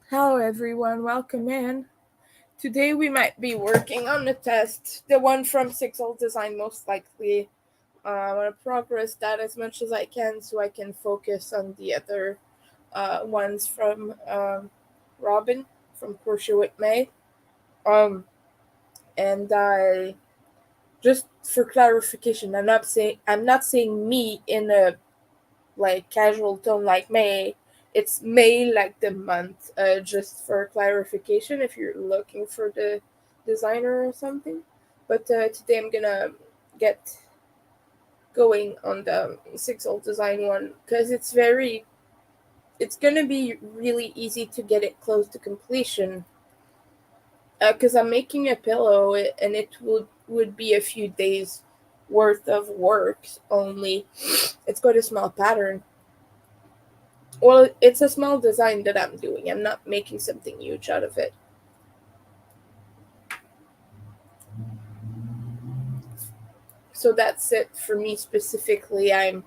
Hello everyone, welcome in. Today we might be working on the test, the one from Sixel Design most likely. I want to progress that as much as I can so I can focus on the other ones from Robin from Crochet with May. Um, and I just for clarification, I'm not saying me in a like casual tone like May. It's May like the month. Just for clarification, if you're looking for the designer or something. But today I'm gonna get going on the six old design one because it's gonna be really easy to get it close to completion. Because I'm making a pillow and it would be a few days worth of work only. It's got a small pattern. Well, it's a small design that I'm doing. I'm not making something huge out of it. So that's it for me specifically. I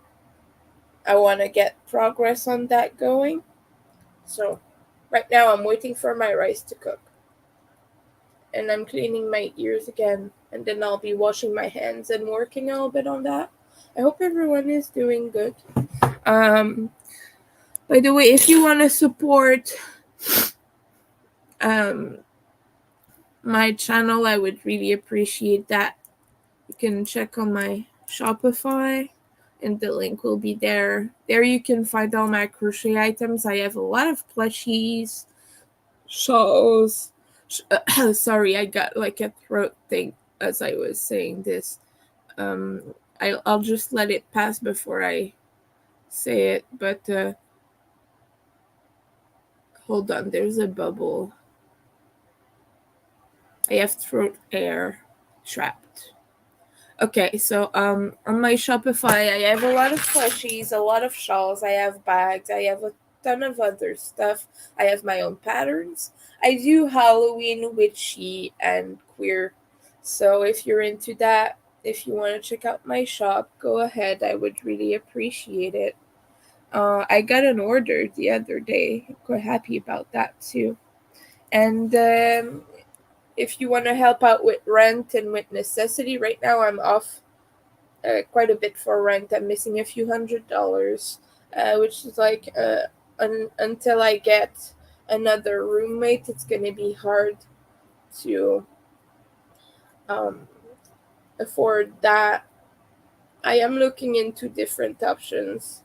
want to get progress on that going. So right now I'm waiting for my rice to cook. And I'm cleaning my ears again, and then I'll be washing my hands and working a little bit on that. I hope everyone is doing good. Um by the way, if you want to support um my channel, I would really appreciate that. You can check on my Shopify and the link will be there. There you can find all my crochet items. I have a lot of plushies, shawls. Sorry, I got like a throat thing as I was saying this. Um, I'll just let it pass before I say it. But hold on, there's a bubble. I have throat air trapped. Okay, so on my Shopify I have a lot of plushies, a lot of shawls, I have bags, I have a ton of other stuff. I have my own patterns. I do Halloween, witchy, and queer. So if you're into that, if you want to check out my shop, go ahead. I would really appreciate it. I got an order the other day. I'm quite happy about that too. And if you want to help out with rent and with necessity, right now I'm off quite a bit for rent. I'm missing a few $100, which is like until I get another roommate, it's gonna be hard to um, afford that. I am looking into different options,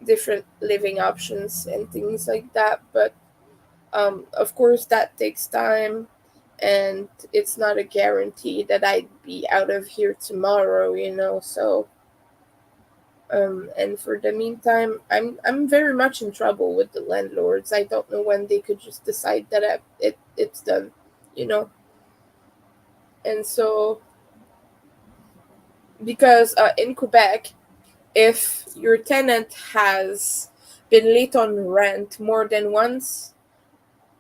different living options, and things like that. But of course, that takes time, and it's not a guarantee that I'd be out of here tomorrow. So and for the meantime, I'm very much in trouble with the landlords. I don't know when they could just decide that it's done, you know. And so because in Quebec, if your tenant has been late on rent more than once,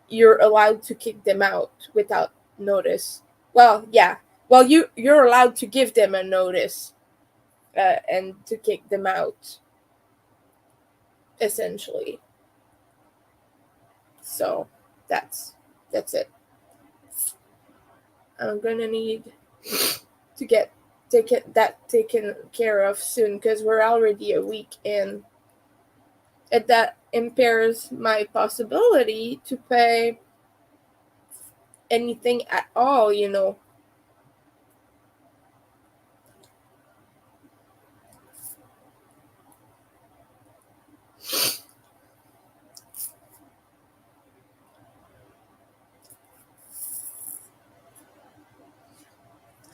you're allowed to kick them out without notice. Well, yeah. Well, you're allowed to give them a notice and to kick them out essentially. So that's it. I'm gonna need to get take it that taken care of soon because we're already a week in, and that impairs my possibility to pay anything at all.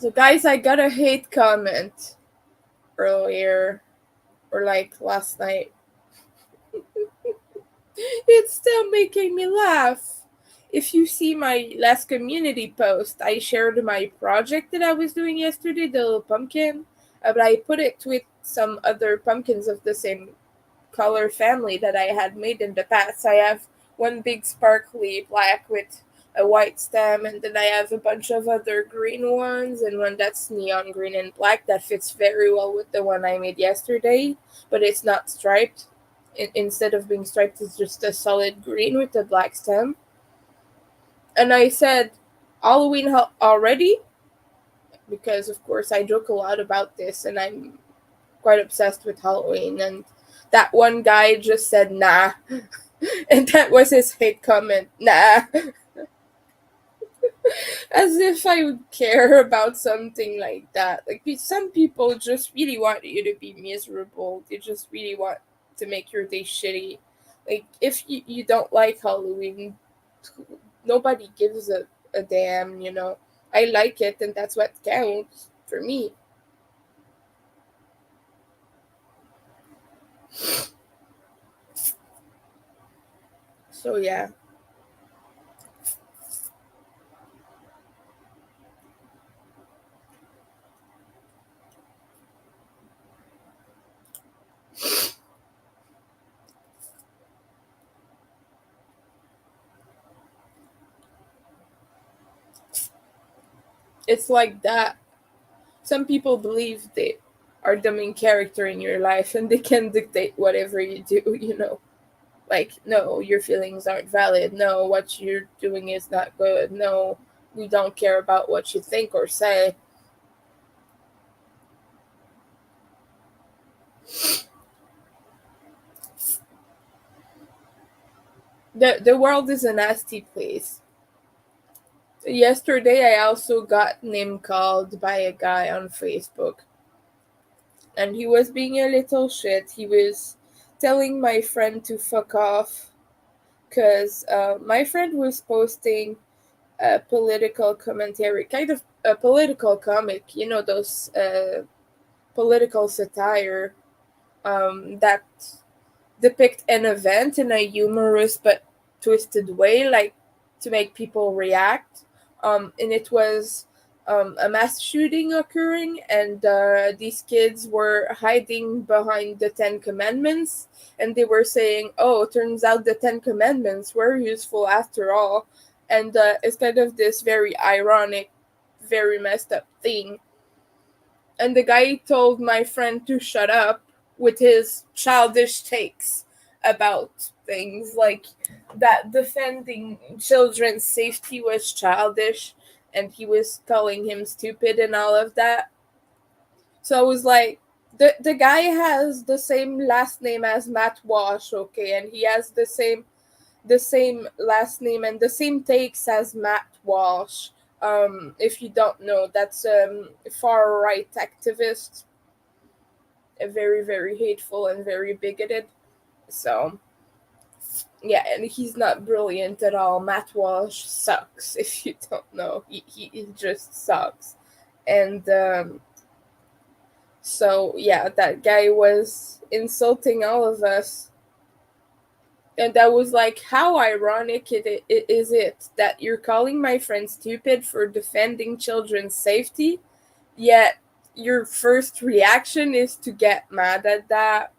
So guys, I got a hate comment earlier or like last night. It's still making me laugh. If you see my last community post, I shared my project that I was doing yesterday, the little pumpkin, but I put it with some other pumpkins of the same color family that I had made in the past. I have one big sparkly black with a white stem, and then I have a bunch of other green ones, and one that's neon green and black that fits very well with the one I made yesterday, but it's not striped. Instead of being striped, it's just a solid green with a black stem. And I said, Halloween already? Because, of course, I joke a lot about this and I'm quite obsessed with Halloween. And that one guy just said, nah. And that was his hate comment. Nah. As if I would care about something like that. Like, some people just really want you to be miserable. They just really want to make your day shitty. Like, if you don't like Halloween, nobody gives a damn, you know. I like it, and that's what counts for me. So, yeah. It's like that. Some people believe they are the main character in your life and they can dictate whatever you do, you know. Like, no, your feelings aren't valid. No, what you're doing is not good. No, we don't care about what you think or say. The world is a nasty place. Yesterday, I also got name called by a guy on Facebook, and he was being a little shit. He was telling my friend to fuck off because my friend was posting a political commentary, kind of a political comic, you know, those political satire that depict an event in a humorous but twisted way, like to make people react. And it was a mass shooting occurring, and these kids were hiding behind the Ten Commandments, and they were saying, "Oh, turns out the Ten Commandments were useful after all." And it's kind of this very ironic, very messed up thing. And the guy told my friend to shut up with his childish takes about things like that defending children's safety was childish, and he was calling him stupid and all of that. So I was like, the guy has the same last name as Matt Walsh, okay, and he has the same last name and the same takes as Matt Walsh. If you don't know, that's far right activist, very very hateful and very bigoted. So yeah, and he's not brilliant at all. Matt Walsh sucks. If you don't know, he just sucks. And so yeah, that guy was insulting all of us, and I was like, how ironic is it that you're calling my friend stupid for defending children's safety, yet your first reaction is to get mad at that.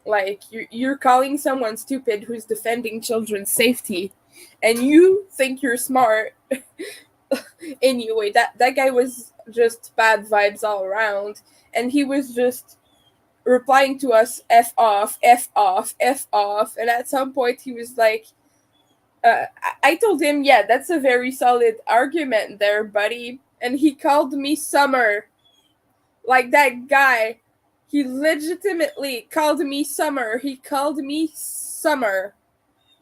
Like, you're calling someone stupid who's defending children's safety, and you think you're smart. Anyway, that guy was just bad vibes all around, and he was just replying to us f off, f off, f off. And at some point he was like, I told him, yeah, that's a very solid argument there, buddy. And he called me Summer. Like, that guy, he legitimately called me Summer. He called me Summer.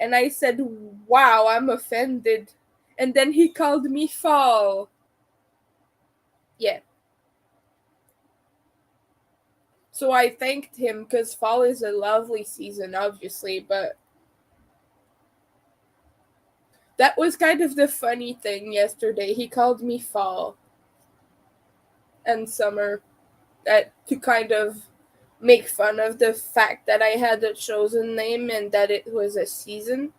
And I said, wow, I'm offended. And then he called me Fall. Yeah. So I thanked him because fall is a lovely season, obviously, but that was kind of the funny thing yesterday. He called me Fall and Summer, to kind of make fun of the fact that I had a chosen name and that it was a season.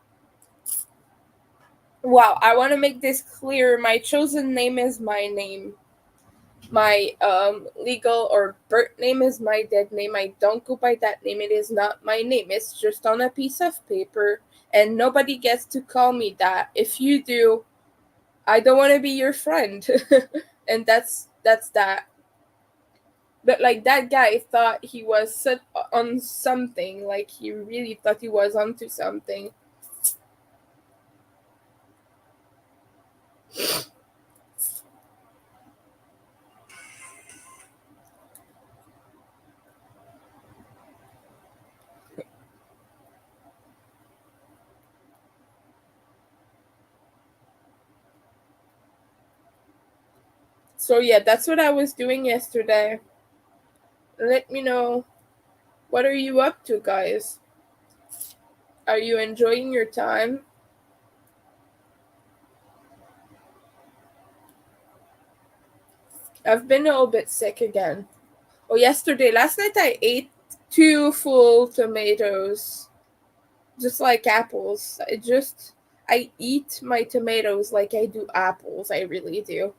Wow, I want to make this clear. My chosen name is my name. My legal or birth name is my dead name. I don't go by that name. It is not my name. It's just on a piece of paper, and nobody gets to call me that. If you do, I don't want to be your friend. And that's that. But like, that guy thought he was on something. Like, he really thought he was onto something. So yeah, that's what I was doing yesterday. Let me know, what are you up to, guys? Are you enjoying your time? I've been a little bit sick again. Oh, last night I ate two full tomatoes, just like apples. I eat my tomatoes like I do apples. I really do.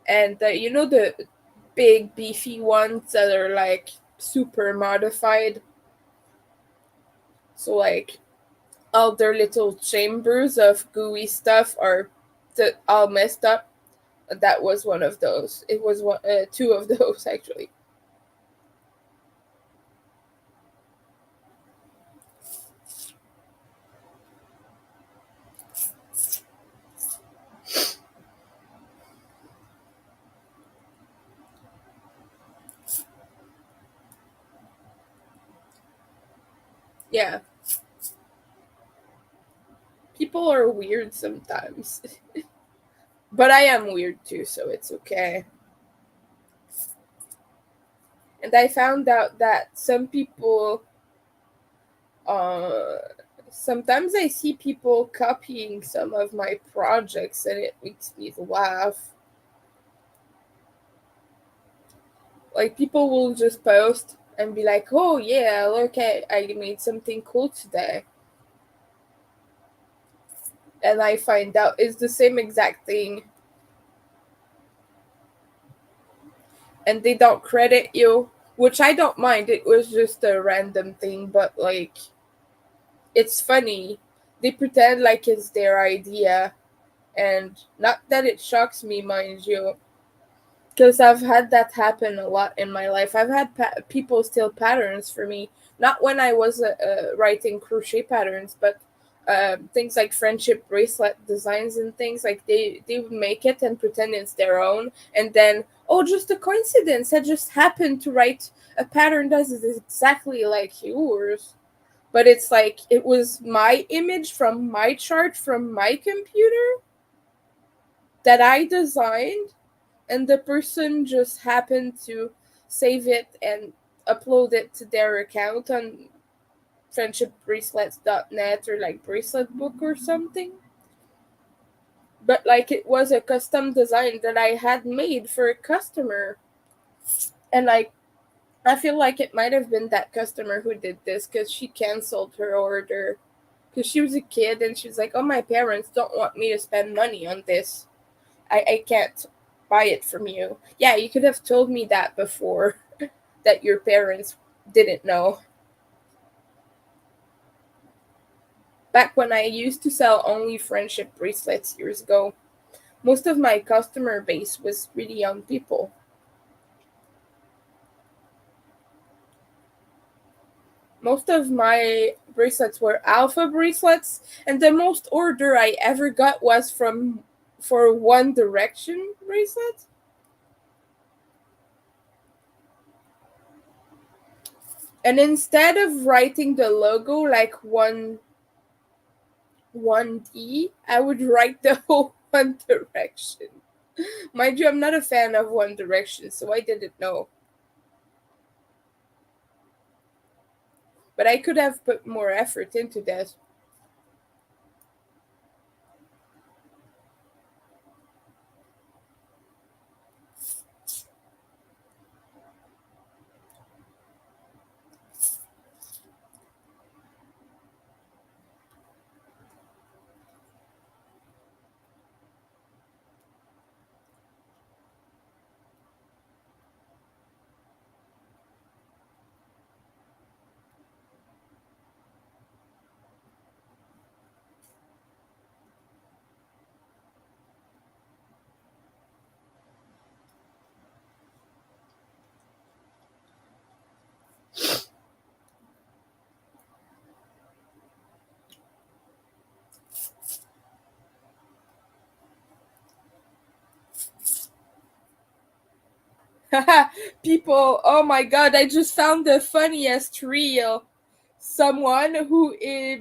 And you know the big beefy ones that are like super modified. So like all their little chambers of gooey stuff are all messed up. That was one of those. It was two of those actually. Yeah, people are weird sometimes. But I am weird too, so it's okay. And I found out that some people, uh, sometimes I see people copying some of my projects and it makes me laugh. Like, people will just post and be like, oh, yeah, look, I made something cool today. And I find out it's the same exact thing. And they don't credit you, which I don't mind. It was just a random thing, but like, it's funny. They pretend like it's their idea, and not that it shocks me, mind you, because I've had that happen a lot in my life. I've had people steal patterns for me, not when I was writing crochet patterns, but things like friendship bracelet designs and things like they would make it and pretend it's their own, and then, oh, just a coincidence, I just happened to write a pattern that is exactly like yours, but it's like it was my image from my chart from my computer that I designed, and the person just happened to save it and upload it to their account on friendshipbracelets.net or like bracelet book or something. But like it was a custom design that I had made for a customer. And like I feel like it might have been that customer who did this because she canceled her order because she was a kid and she was like, oh, my parents don't want me to spend money on this. I can't buy it from you. Yeah, you could have told me that before, that your parents didn't know. Back when I used to sell only friendship bracelets years ago, most of my customer base was really young people. Most of my bracelets were alpha bracelets, and the most order I ever got was from for One Direction bracelet. And instead of writing the logo like one D, I would write the whole One Direction. Mind you, I'm not a fan of One Direction, so I didn't know. But I could have put more effort into that. People, oh my god, I just found the funniest reel. Someone who is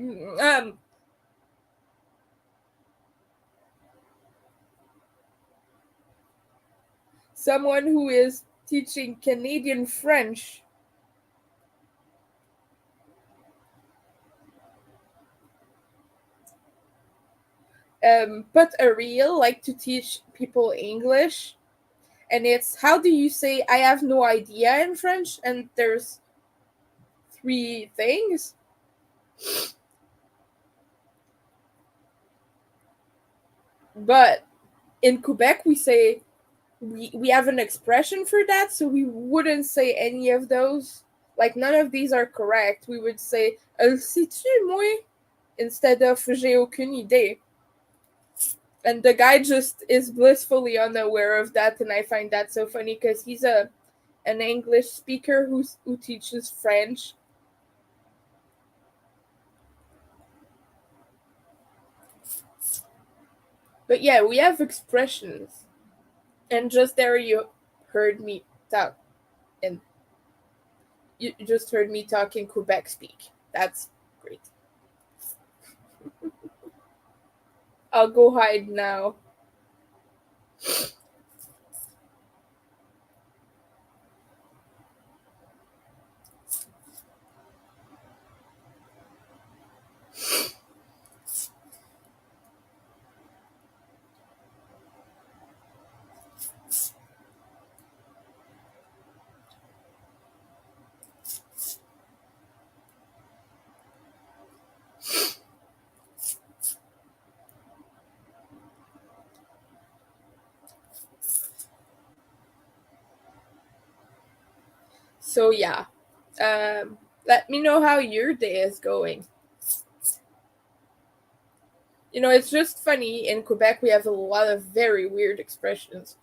someone who is teaching Canadian French put a reel like to teach people English, and it's how do you say I have no idea in French, and there's three things. But in Quebec we say we have an expression for that, so we wouldn't say any of those. Like none of these are correct. We would say le sais-tu moi instead of j'ai aucune idée. And the guy just is blissfully unaware of that, and I find that so funny because he's an English speaker who teaches French. But yeah, we have expressions. And just there you heard me talk, and you just heard me talk in Quebec speak. That's great. I'll go hide now. So yeah, let me know how your day is going. You know, it's just funny. In Quebec, we have a lot of very weird expressions.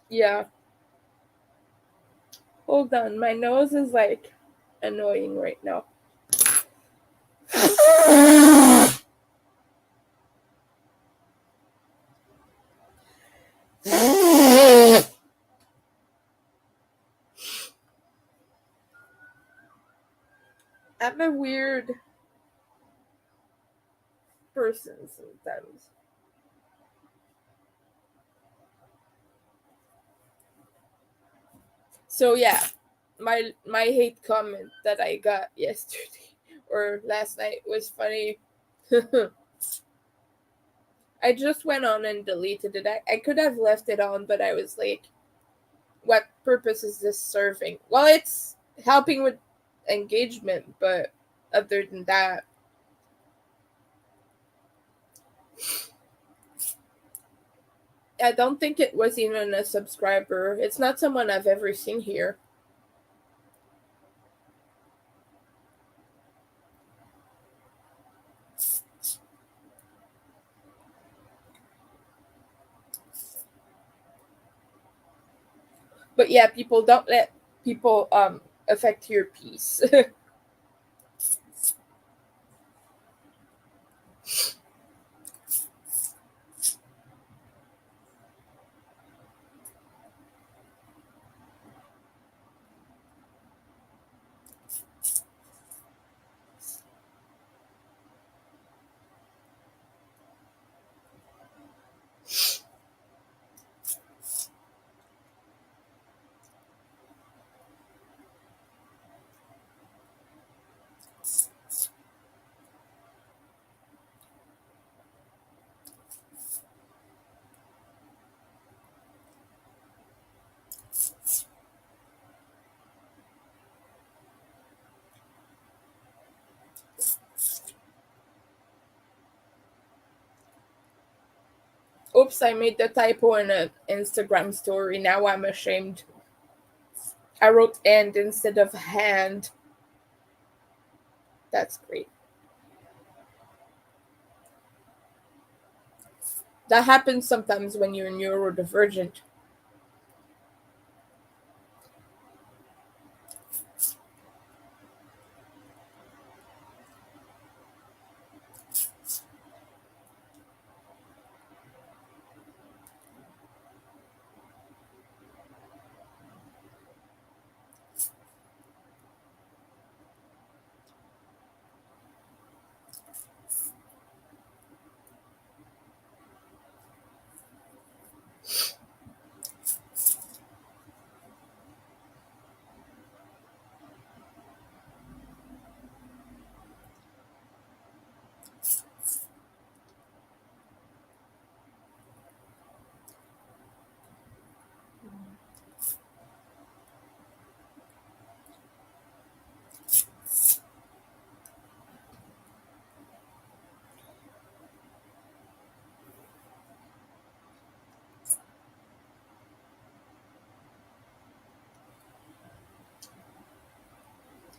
Yeah. Hold on, my nose is like annoying right now. I'm a weird person sometimes. So yeah, my hate comment that I got yesterday or last night was funny. I just went on and deleted it. I could have left it on, but I was like, what purpose is this serving? Well, it's helping with engagement, but other than that, I don't think it was even a subscriber. It's not someone I've ever seen here. But yeah, people don't let people affect your peace. Oops, I made the typo in an Instagram story. Now I'm ashamed. I wrote and instead of hand. That's great. That happens sometimes when you're neurodivergent.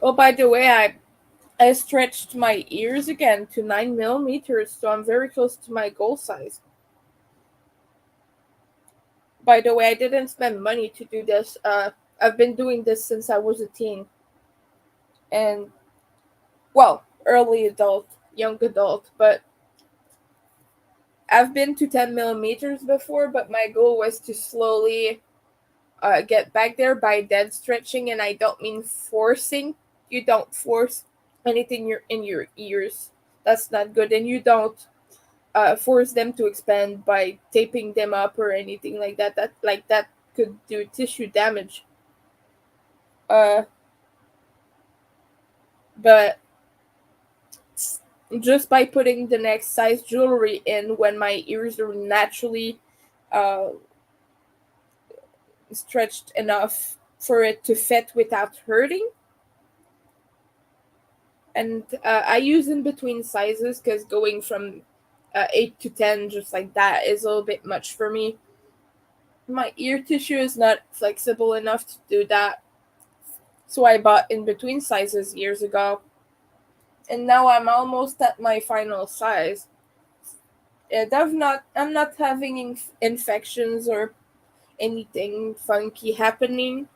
Oh, by the way, I stretched my ears again to 9 millimeters, so I'm very close to my goal size. By the way, I didn't spend money to do this. I've been doing this since I was a teen, and well, early adult, young adult, but I've been to 10 millimeters before. But my goal was to slowly get back there by dead stretching, and I don't mean forcing. You don't force anything in your ears. That's not good, and you don't force them to expand by taping them up or anything like that. That could do tissue damage. Uh, but just by putting the next size jewelry in when my ears are naturally uh, stretched enough for it to fit without hurting. And I use in between sizes because going from 8 to 10 just like that is a little bit much for me. My ear tissue is not flexible enough to do that. So I bought in between sizes years ago. And now I'm almost at my final size. And I'm not having infections or anything funky happening.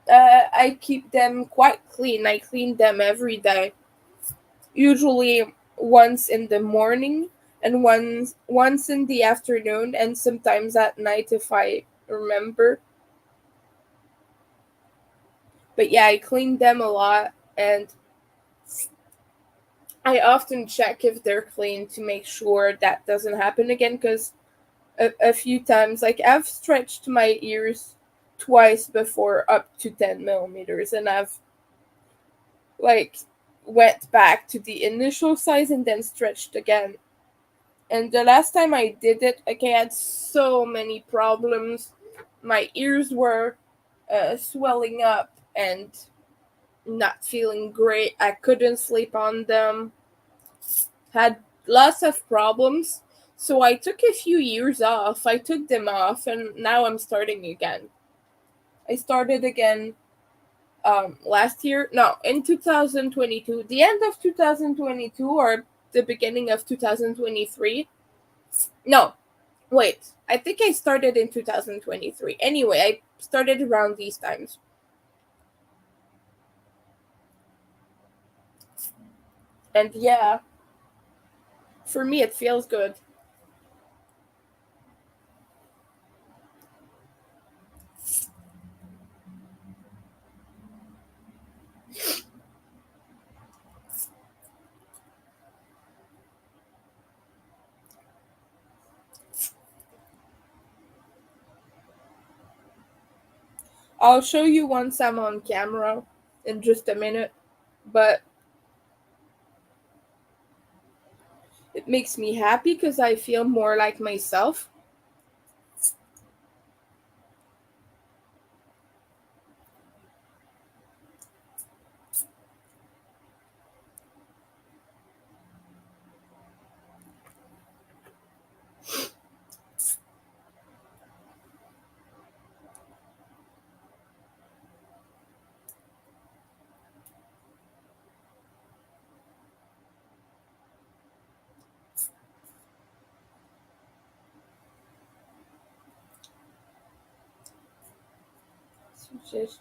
I keep them quite clean. I clean them every day. Usually once in the morning and once in the afternoon and sometimes at night if I remember. But yeah, I clean them a lot, and I often check if they're clean to make sure that doesn't happen again because a few times, like I've stretched my ears twice before up to 10 millimeters, and I've like went back to the initial size and then stretched again. And the last time I did it, like I had so many problems. My ears were swelling up and not feeling great. I couldn't sleep on them. Had lots of problems. So I took a few years off. I took them off and now I'm starting again. I started again last year. No, in 2022. The end of 2022 or the beginning of 2023. No, wait. I think I started in 2023. Anyway, I started around these times. And yeah, for me it feels good. I'll show you once I'm on camera in just a minute, but it makes me happy because I feel more like myself. Just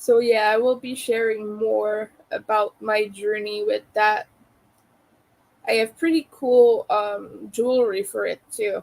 so yeah, I will be sharing more about my journey with that. I have pretty cool jewelry for it too.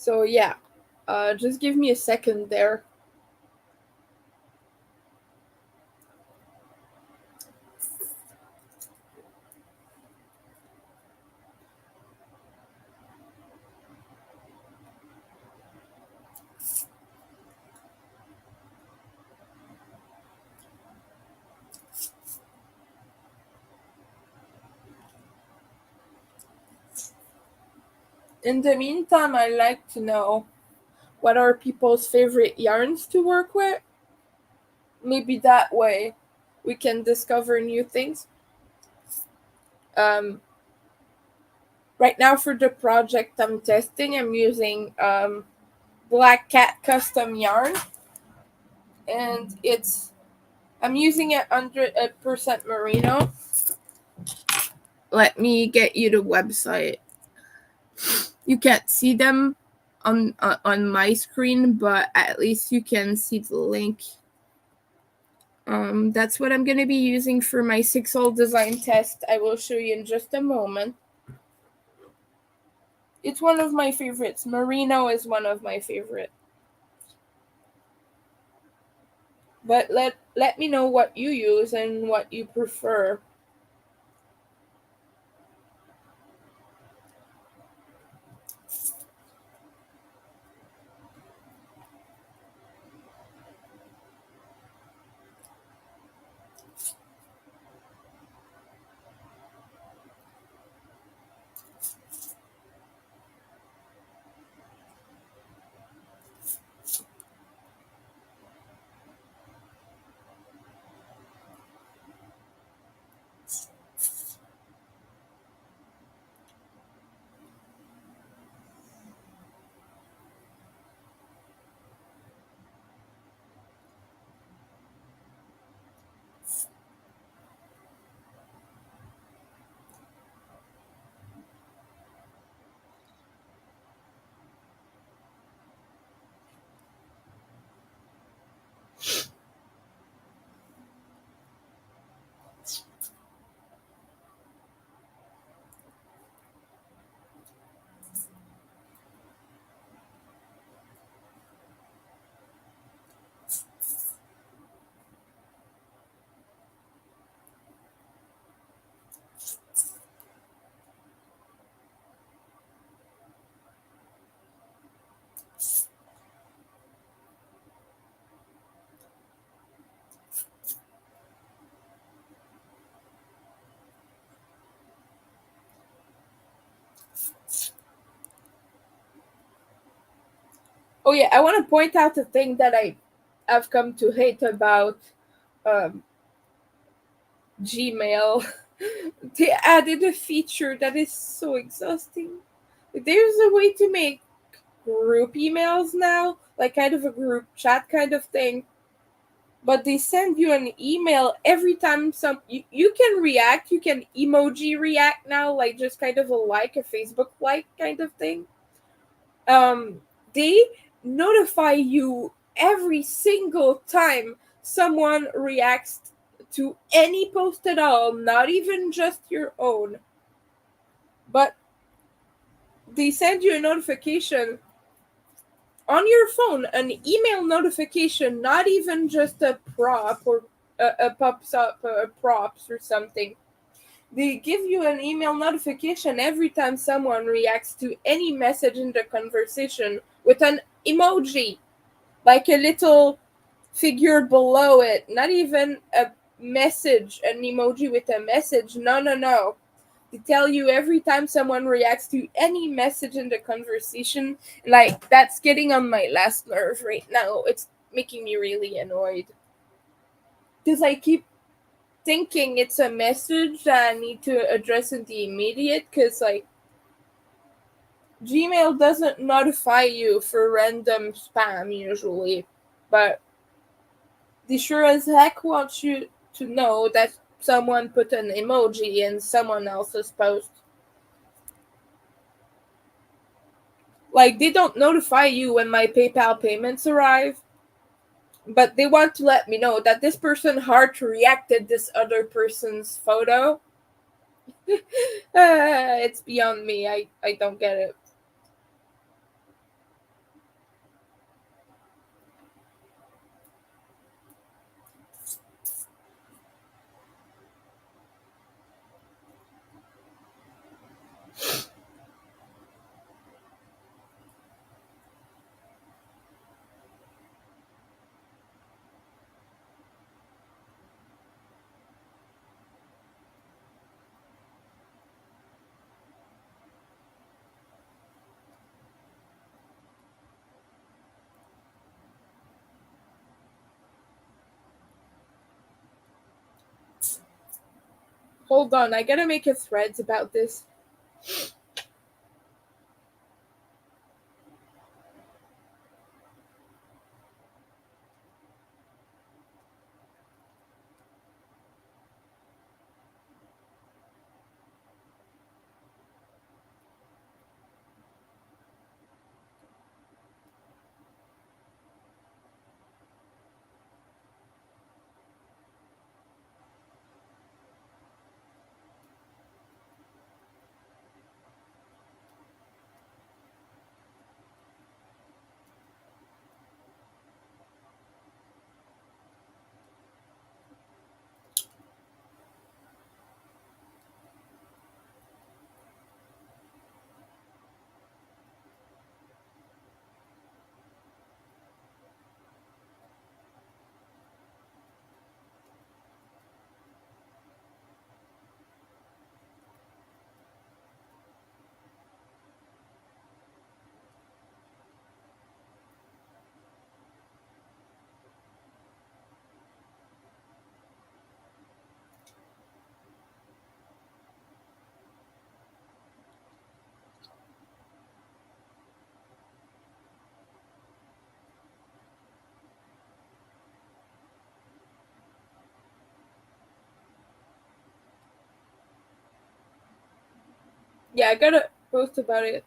So yeah, just give me a second there. In the meantime, I'd like to know what are people's favorite yarns to work with. Maybe that way we can discover new things. Um, right now, for the project I'm testing, I'm using Black Cat custom yarn, and I'm using it 100% merino. Let me get you the website. You can't see them on my screen, but at least you can see the link. That's what I'm gonna be using for my 6-hole design test. I will show you in just a moment. It's one of my favorites. Merino is one of my favorite. But let me know what you use and what you prefer. Oh yeah, I want to point out a thing that I've come to hate about um, Gmail. They added a feature that is so exhausting. There's a way to make group emails now, like kind of a group chat kind of thing. But they send you an email every time you can react, you can emoji react now, like just kind of a Facebook like kind of thing. They notify you every single time someone reacts to any post at all, not even just your own, but they send you a notification on your phone, an email notification, not even just a prop or a pops up props or something. They give you an email notification every time someone reacts to any message in the conversation with an emoji, like a little figure below it, not even a message, an emoji with a message. No, no, no. They tell you every time someone reacts to any message in the conversation. Like, that's getting on my last nerve right now. It's making me really annoyed. Because I keep thinking it's a message that I need to address in the immediate, because, like, Gmail doesn't notify you for random spam usually, but they sure as heck want you to know that someone put an emoji in someone else's post. Like, they don't notify you when my PayPal payments arrive, but they want to let me know that this person heart reacted this other person's photo. It's beyond me. I don't get it. Hold on, I gotta make a thread about this. Yeah, I gotta post about it.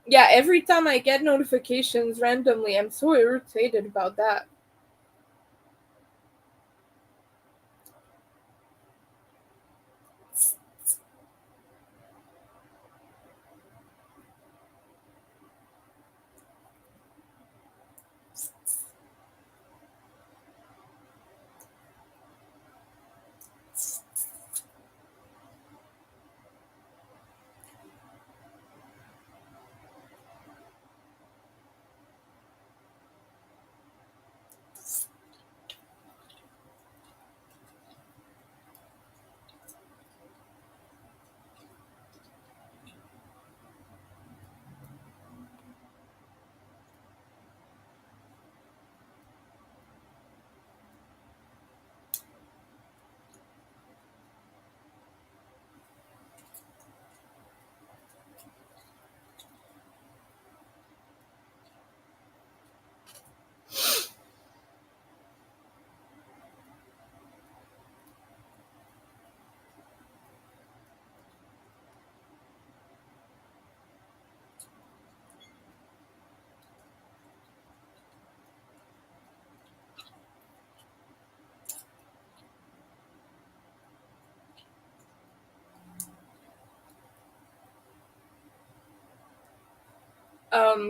Yeah, every time I get notifications randomly, I'm so irritated about that.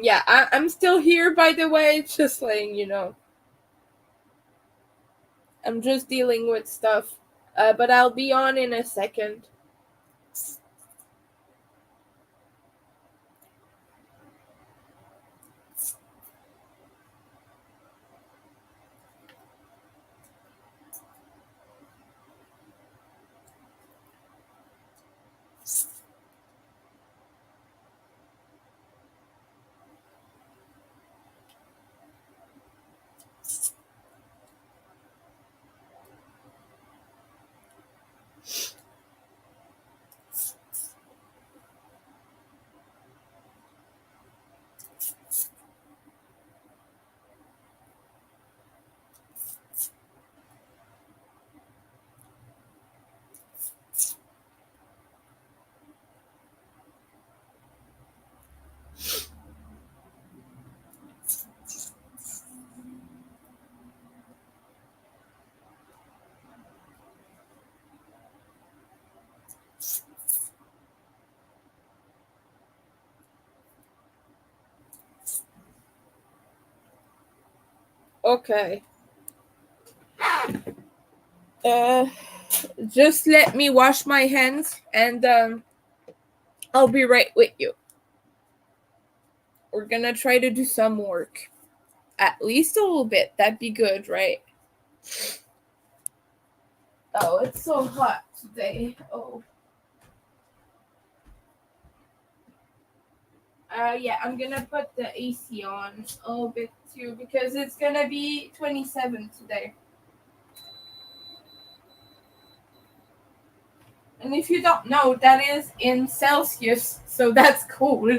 Yeah, I'm still here, by the way, just letting you know. I'm just dealing with stuff. But I'll be on in a second. Okay. Uh, just let me wash my hands, and I'll be right with you. We're gonna try to do some work. At least a little bit. That'd be good, right? Oh, it's so hot today. Oh. Yeah, I'm gonna put the AC on a little bit too because it's gonna be 27 today. And if you don't know, that is in Celsius, so that's cold.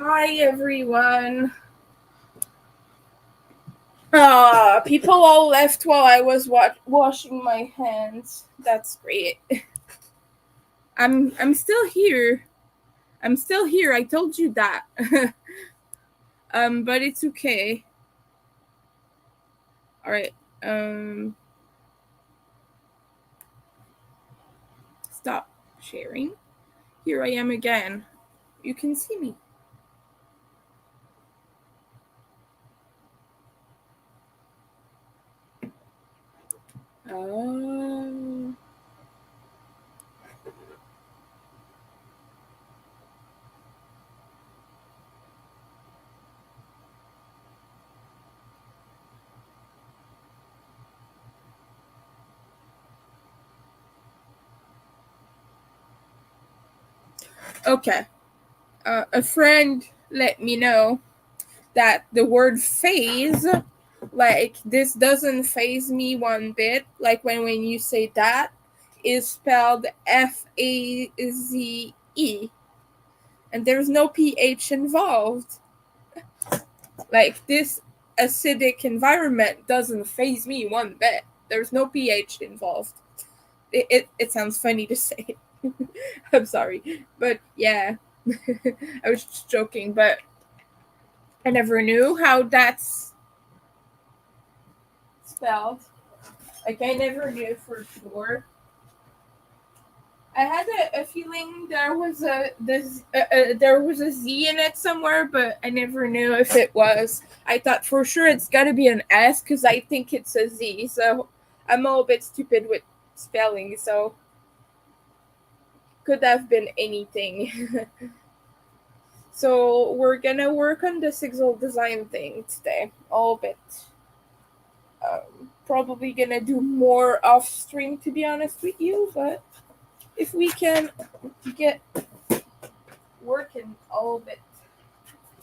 Hi, everyone. People all left while I was washing my hands. That's great. I'm still here. I'm still here. I told you that. But it's okay. All right. Um, Stop sharing. Here I am again. You can see me. Oh. Okay. A friend let me know that the word phase, like this doesn't phase me one bit. Like when you say that, is spelled Faze, and there's no ph involved. Like this acidic environment doesn't phase me one bit. There's no ph involved. It sounds funny to say. I'm sorry, but yeah, I was just joking. But I never knew how that's spelled. Like I never knew for sure. I had a feeling there was a Z in it somewhere, but I never knew if it was. I thought for sure it's got to be an S because I think it's a Z. So I'm a little bit stupid with spelling. So could have been anything. So we're gonna work on the signal design thing today, a little bit. Probably gonna do more off stream to be honest with you, but if we can get working a little bit,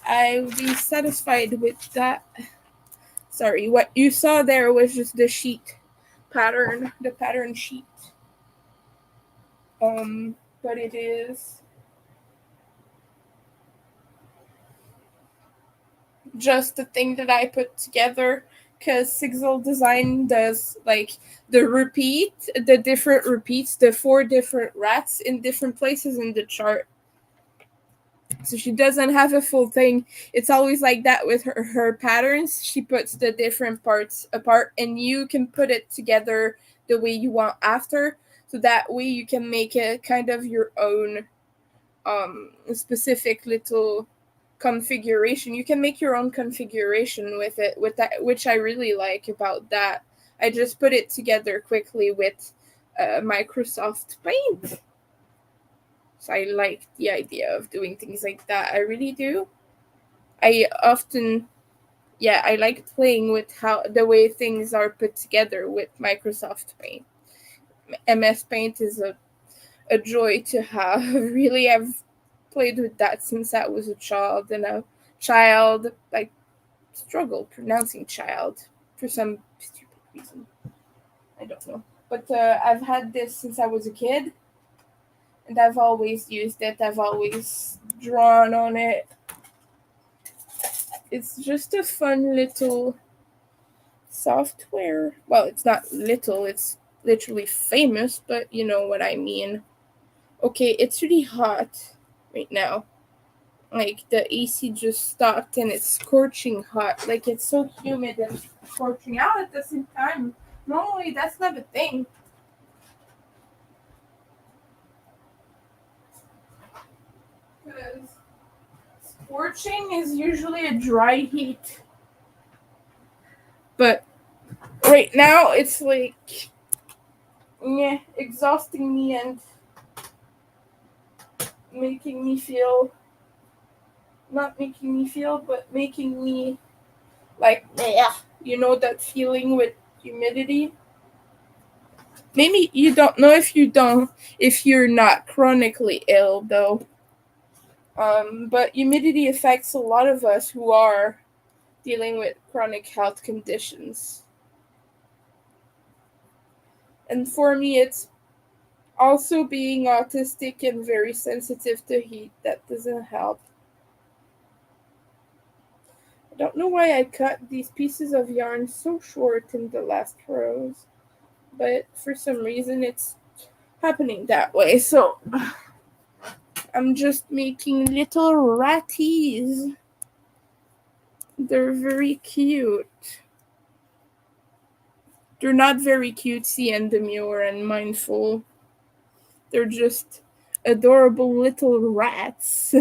I'll be satisfied with that. Sorry, what you saw there was just the sheet pattern, the pattern sheet. But it is just the thing that I put together because Signal Design does like the different repeats, the 4 different rats in different places in the chart. So she doesn't have a full thing. It's always like that with her patterns. She puts the different parts apart and you can put it together the way you want after. So that way you can make it kind of your own specific little configuration. You can make your own configuration with it, with that, which I really like about that. I just put it together quickly with Microsoft Paint. So I like the idea of doing things like that. I really do. I often, yeah, I like playing with how the way things are put together with Microsoft Paint. MS Paint is a joy to have. Really, I've played with that since I was a child, and a child, I struggle pronouncing child for some stupid reason. I don't know. But I've had this since I was a kid, and I've always used it. I've always drawn on it. It's just a fun little software. Well, it's not little, it's literally famous, but you know what I mean. Okay, it's really hot right now. Like the AC just stopped and it's scorching hot. Like it's so humid and scorching out at the same time. Normally that's not a thing. Because scorching is usually a dry heat. But right now it's like exhausting me and making me feel not making me feel but making me like you know that feeling with humidity. Maybe you don't know if you're not chronically ill though. But humidity affects a lot of us who are dealing with chronic health conditions. And for me it's also being autistic and very sensitive to heat that doesn't help. I don't know why I cut these pieces of yarn so short in the last rows, but for some reason it's happening that way. So I'm just making little ratties. They're very cute. They're not very cutesy and demure and mindful. They're just adorable little rats.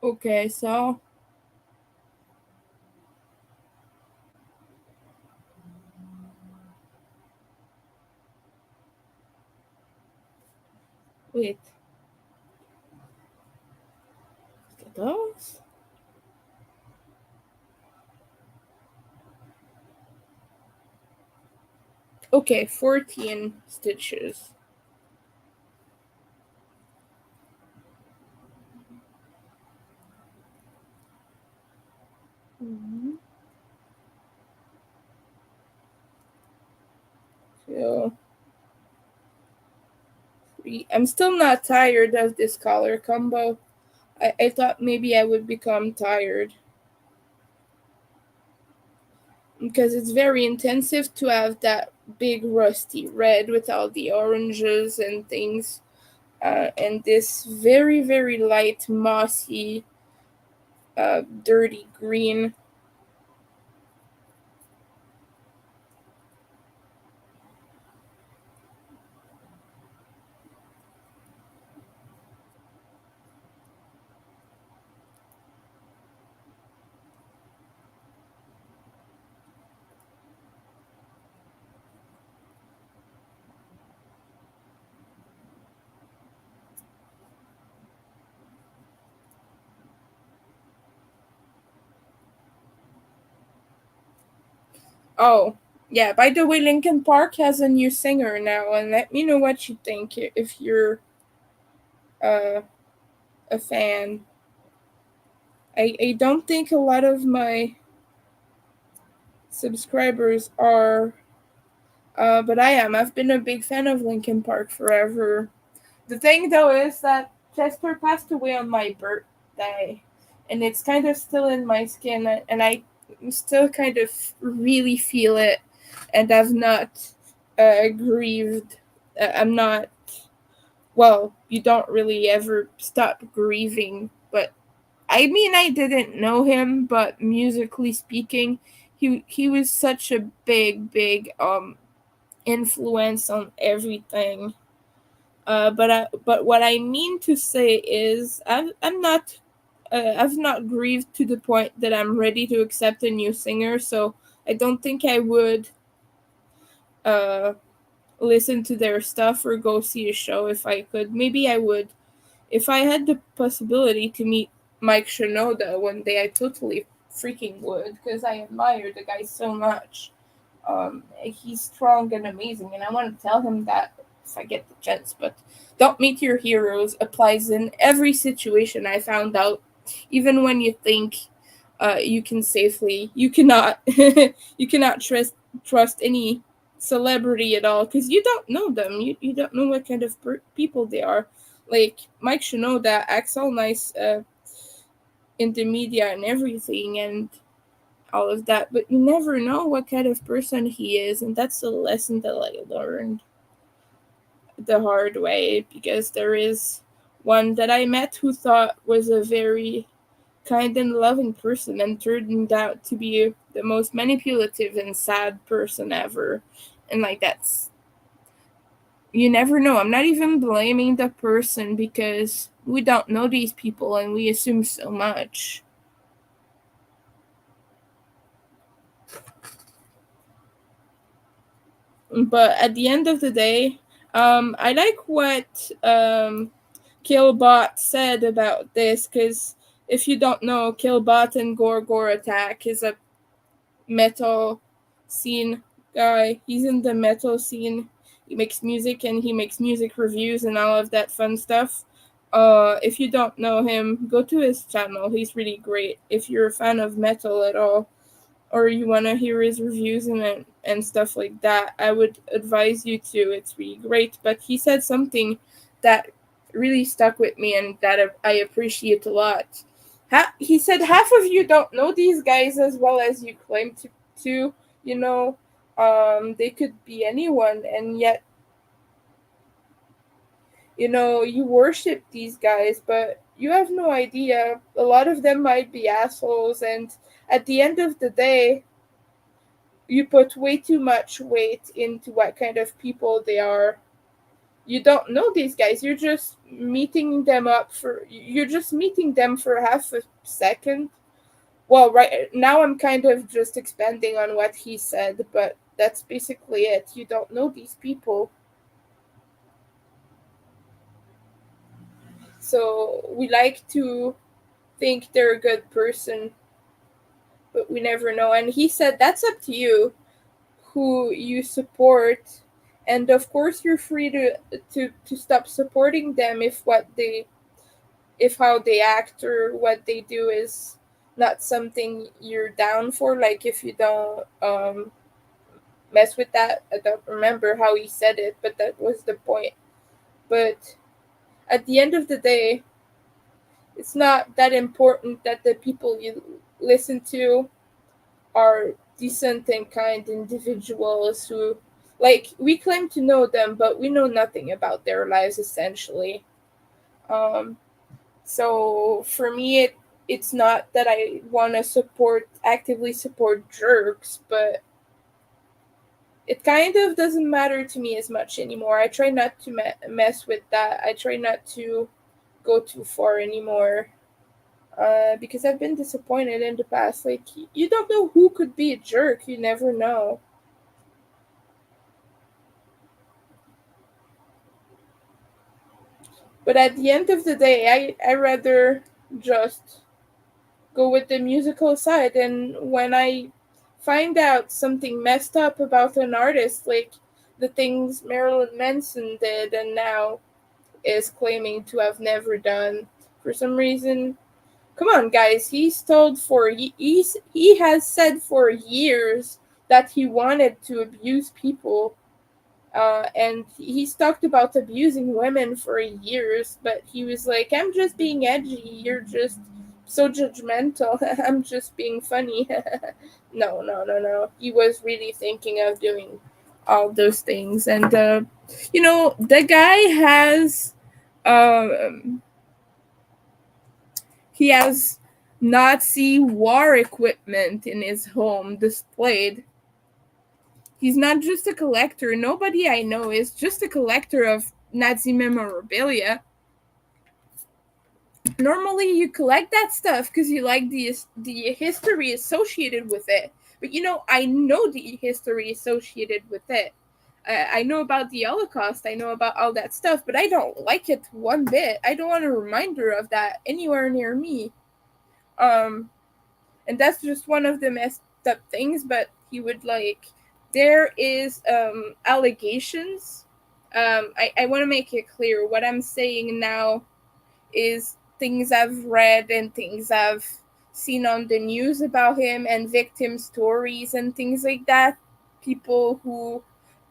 Okay, so wait. Look at those. Okay, 14 stitches. One, two, three. I'm still not tired of this color combo. I thought maybe I would become tired because it's very intensive to have that big rusty red with all the oranges and things, and this very, very light, mossy, dirty green. Oh, yeah, by the way, Linkin Park has a new singer now, and let me know what you think if you're uh, a fan. I don't think a lot of my subscribers are, but I am. I've been a big fan of Linkin Park forever. The thing though is that Chester passed away on my birthday, and it's kind of still in my skin, and I still kind of really feel it, and I've not grieved. I'm not. Well, you don't really ever stop grieving, but I mean, I didn't know him, but musically speaking, he was such a big influence on everything. But what I mean to say is I'm not I've not grieved to the point that I'm ready to accept a new singer. So I don't think I would uh listen to their stuff or go see a show if I could. Maybe I would if I had the possibility to meet Mike Shinoda one day. I totally freaking would because I admire the guy so much. He's strong and amazing, and I want to tell him that if I get the chance. But don't meet your heroes applies in every situation. I found out, even when you think you can safely, you cannot, you cannot trust any celebrity at all because you don't know them. You don't know what kind of people they are. Like Mike Shinoda acts all nice in the media and everything, and all of that, but you never know what kind of person he is, and that's a lesson that I learned the hard way because there is one that I met who thought was a very kind and loving person and turned out to be the most manipulative and sad person ever. And like that's you never know. I'm not even blaming the person because we don't know these people and we assume so much. But at the end of the day, I like what Killbot said about this because if you don't know, Killbot and Gore Attack is a metal scene guy. He's in the metal scene. He makes music and he makes music reviews and all of that fun stuff. If you don't know him, go to his channel. He's really great. If you're a fan of metal at all, or you want to hear his reviews and and stuff like that, I would advise you to. It's really great. But he said something that really stuck with me and that I appreciate a lot. He said half of you don't know these guys as well as you claim to. You know, they could be anyone, and yet you worship these guys, but you have no idea. A lot of them might be assholes, and at the end of the day, you put way too much weight into what kind of people they are. You don't know these guys. You're just meeting them for half a second. Well, right now I'm kind of just expanding on what he said, but that's basically it. You don't know these people. So we like to think they're a good person, but we never know. And he said that's up to you who you support. And of course you're free to stop supporting them if how they act or what they do is not something you're down for. Like if you don't mess with that. I don't remember how he said it, but that was the point. But at the end of the day, it's not that important that the people you listen to are decent and kind individuals who, like, we claim to know them, but we know nothing about their lives essentially. Um, so for me, it's not that I want to actively support jerks, but it kind of doesn't matter to me as much anymore. I try not to mess with that. I try not to go too far anymore. Because I've been disappointed in the past. Like, you don't know who could be a jerk. You never know. But at the end of the day, I rather just go with the musical side. And when I find out something messed up about an artist, like the things Marilyn Manson did and now is claiming to have never done for some reason. Come on, guys. He has said for years that he wanted to abuse people, and he's talked about abusing women for years. But he was like, "I'm just being edgy. You're just so judgmental. I'm just being funny." No, no, no, no. He was really thinking of doing all those things, and the guy has um he has Nazi war equipment in his home displayed. He's not just a collector. Nobody I know is just a collector of Nazi memorabilia. Normally, you collect that stuff because you like the history associated with it. But I know the history associated with it. I know about the Holocaust. I know about all that stuff, but I don't like it one bit. I don't want a reminder of that anywhere near me. Um, and that's just one of the messed up things. But he would like there is allegations. I want to make it clear what I'm saying now is things I've read and things I've seen on the news about him and victim stories and things like that. People who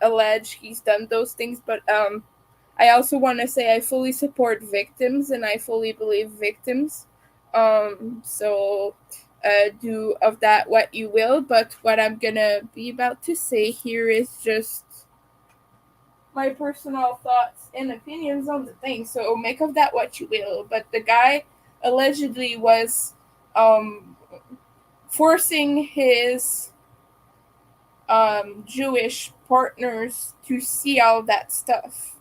allege he's done those things, but I also want to say I fully support victims and I fully believe victims. So do of that what you will, but what I'm gonna be about to say here is just my personal thoughts and opinions on the thing. So make of that what you will. But the guy allegedly was um, forcing his Jewish partners to see all that stuff.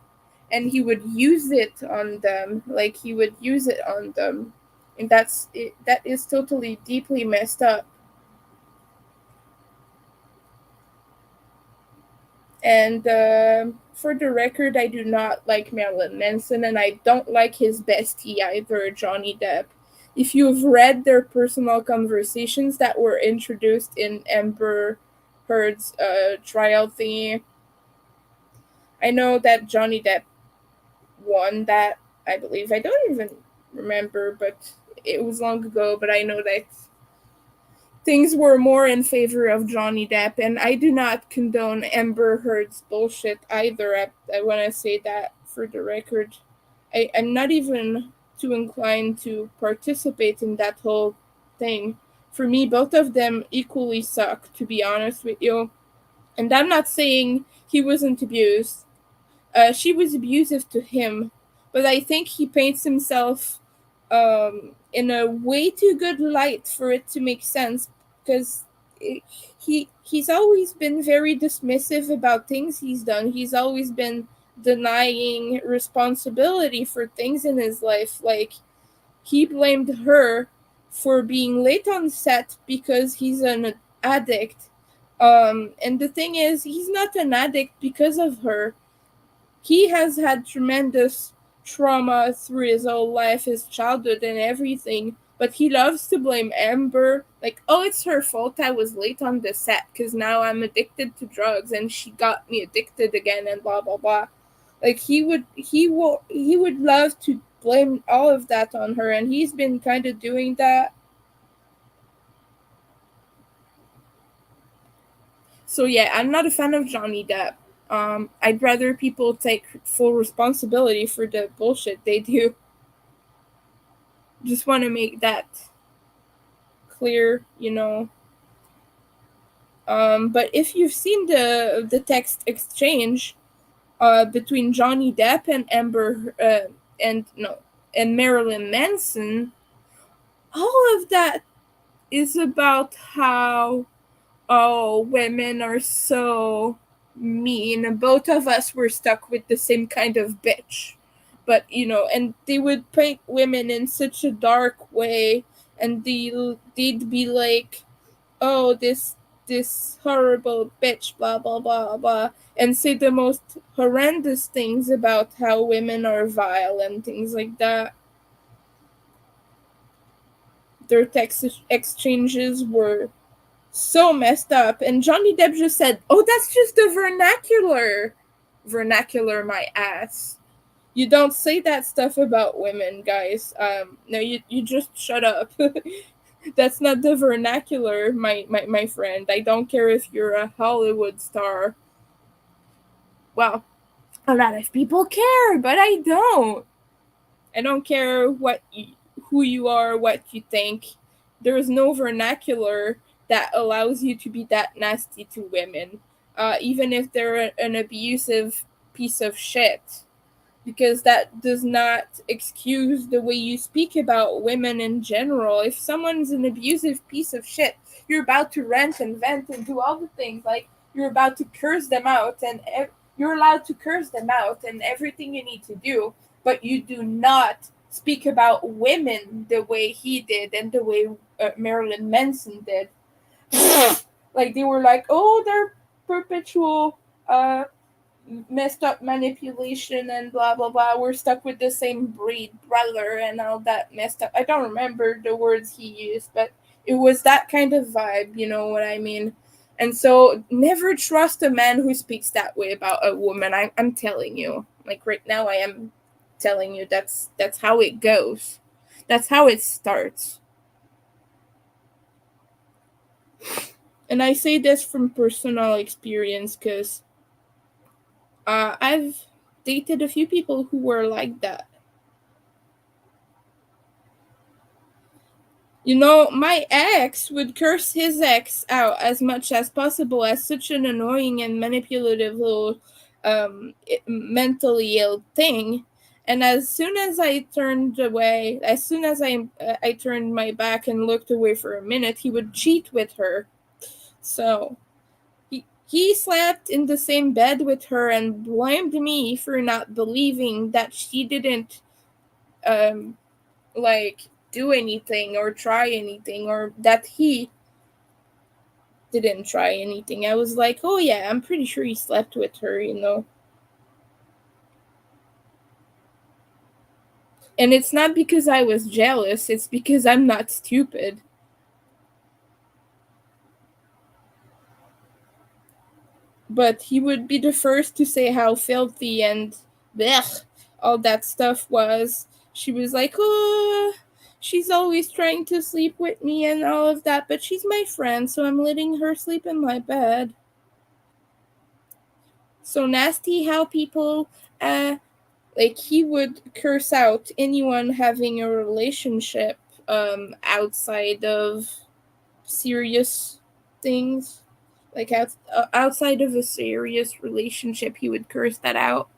And he would use it on them, like he would use it on them. And that is totally deeply messed up. And for the record, I do not like Marilyn Manson, and I don't like his bestie either, Johnny Depp. If you've read their personal conversations that were introduced in Amber Heard's trial thingy, I know that Johnny Depp won that, I believe. I don't even remember, but it was long ago, but I know that things were more in favor of Johnny Depp, and I do not condone Amber Heard's bullshit either. I want to say that for the record. I'm not even too inclined to participate in that whole thing. For me, both of them equally suck, to be honest with you. And I'm not saying he wasn't abused. She was abusive to him, but I think he paints himself in a way too good light for it to make sense because he's always been very dismissive about things he's done. He's always been denying responsibility for things in his life. Like he blamed her for being late on set because he's an addict. And the thing is, he's not an addict because of her. He has had tremendous trauma through his whole life, his childhood, and everything. But he loves to blame Amber. Like, oh, it's her fault I was late on the set because now I'm addicted to drugs and she got me addicted again and blah blah blah. Like he would love to blame all of that on her, and he's been kind of doing that. So yeah, I'm not a fan of Johnny Depp. I'd rather people take full responsibility for the bullshit they do. Just want to make that clear, you know. But if you've seen the text exchange between Johnny Depp and Amber and no and Marilyn Manson, all of that is about how women are so mean. Both of us were stuck with the same kind of bitch. But, you know, and they would paint women in such a dark way, and they'd be like, oh, this horrible bitch, blah, blah, blah, blah, and say the most horrendous things about how women are vile and things like that. Their text exchanges were so messed up. And Johnny Depp just said, oh, that's just the vernacular. Vernacular, my ass. You don't say that stuff about women, guys. No, you just shut up. That's not the vernacular, my friend. I don't care if you're a Hollywood star. Well, a lot of people care, but I don't. I don't care who you are, what you think. There is no vernacular that allows you to be that nasty to women, even if they're an abusive piece of shit. Because that does not excuse the way you speak about women in general. If someone's an abusive piece of shit, you're about to rant and vent and do all the things. Like, you're about to curse them out, and you're allowed to curse them out and everything you need to do, but you do not speak about women the way he did and the way Marilyn Manson did. Like, they were like, oh, they're perpetual messed up manipulation and blah blah blah. We're stuck with the same breed, brother, and all that messed up. I don't remember the words he used, but it was that kind of vibe, you know what I mean? And so never trust a man who speaks that way about a woman. I'm telling you. Like right now I am telling you that's how it goes. That's how it starts. And I say this from personal experience because I've dated a few people who were like that. You know, my ex would curse his ex out as much as possible as such an annoying and manipulative little mentally ill thing. And as soon as I turned away, as soon as I turned my back and looked away for a minute, he would cheat with her. So he slept in the same bed with her and blamed me for not believing that she didn't like do anything or try anything, or that he didn't try anything. I was like, oh yeah, I'm pretty sure he slept with her, you know. And it's not because I was jealous, it's because I'm not stupid. But he would be the first to say how filthy and blech all that stuff was. She was like, oh, She's always trying to sleep with me and all of that, but she's my friend, so I'm letting her sleep in my bed. So nasty how people, like, he would curse out anyone having a relationship outside of serious things. Like, outside of a serious relationship, he would curse that out.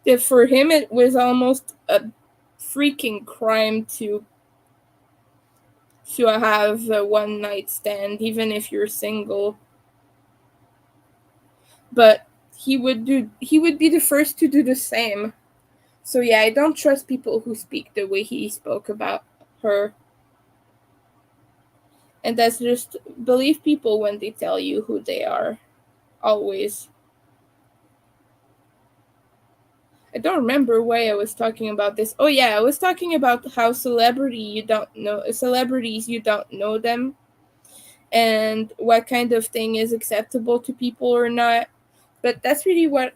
That for him, it was almost a freaking crime to have a one night stand, even if you're single. But he would be the first to do the same. So yeah, I don't trust people who speak the way he spoke about her. And that's just believe people when they tell you who they are. Always. I don't remember why I was talking about this. Oh yeah, I was talking about how celebrities you don't know them, and what kind of thing is acceptable to people or not. But that's really what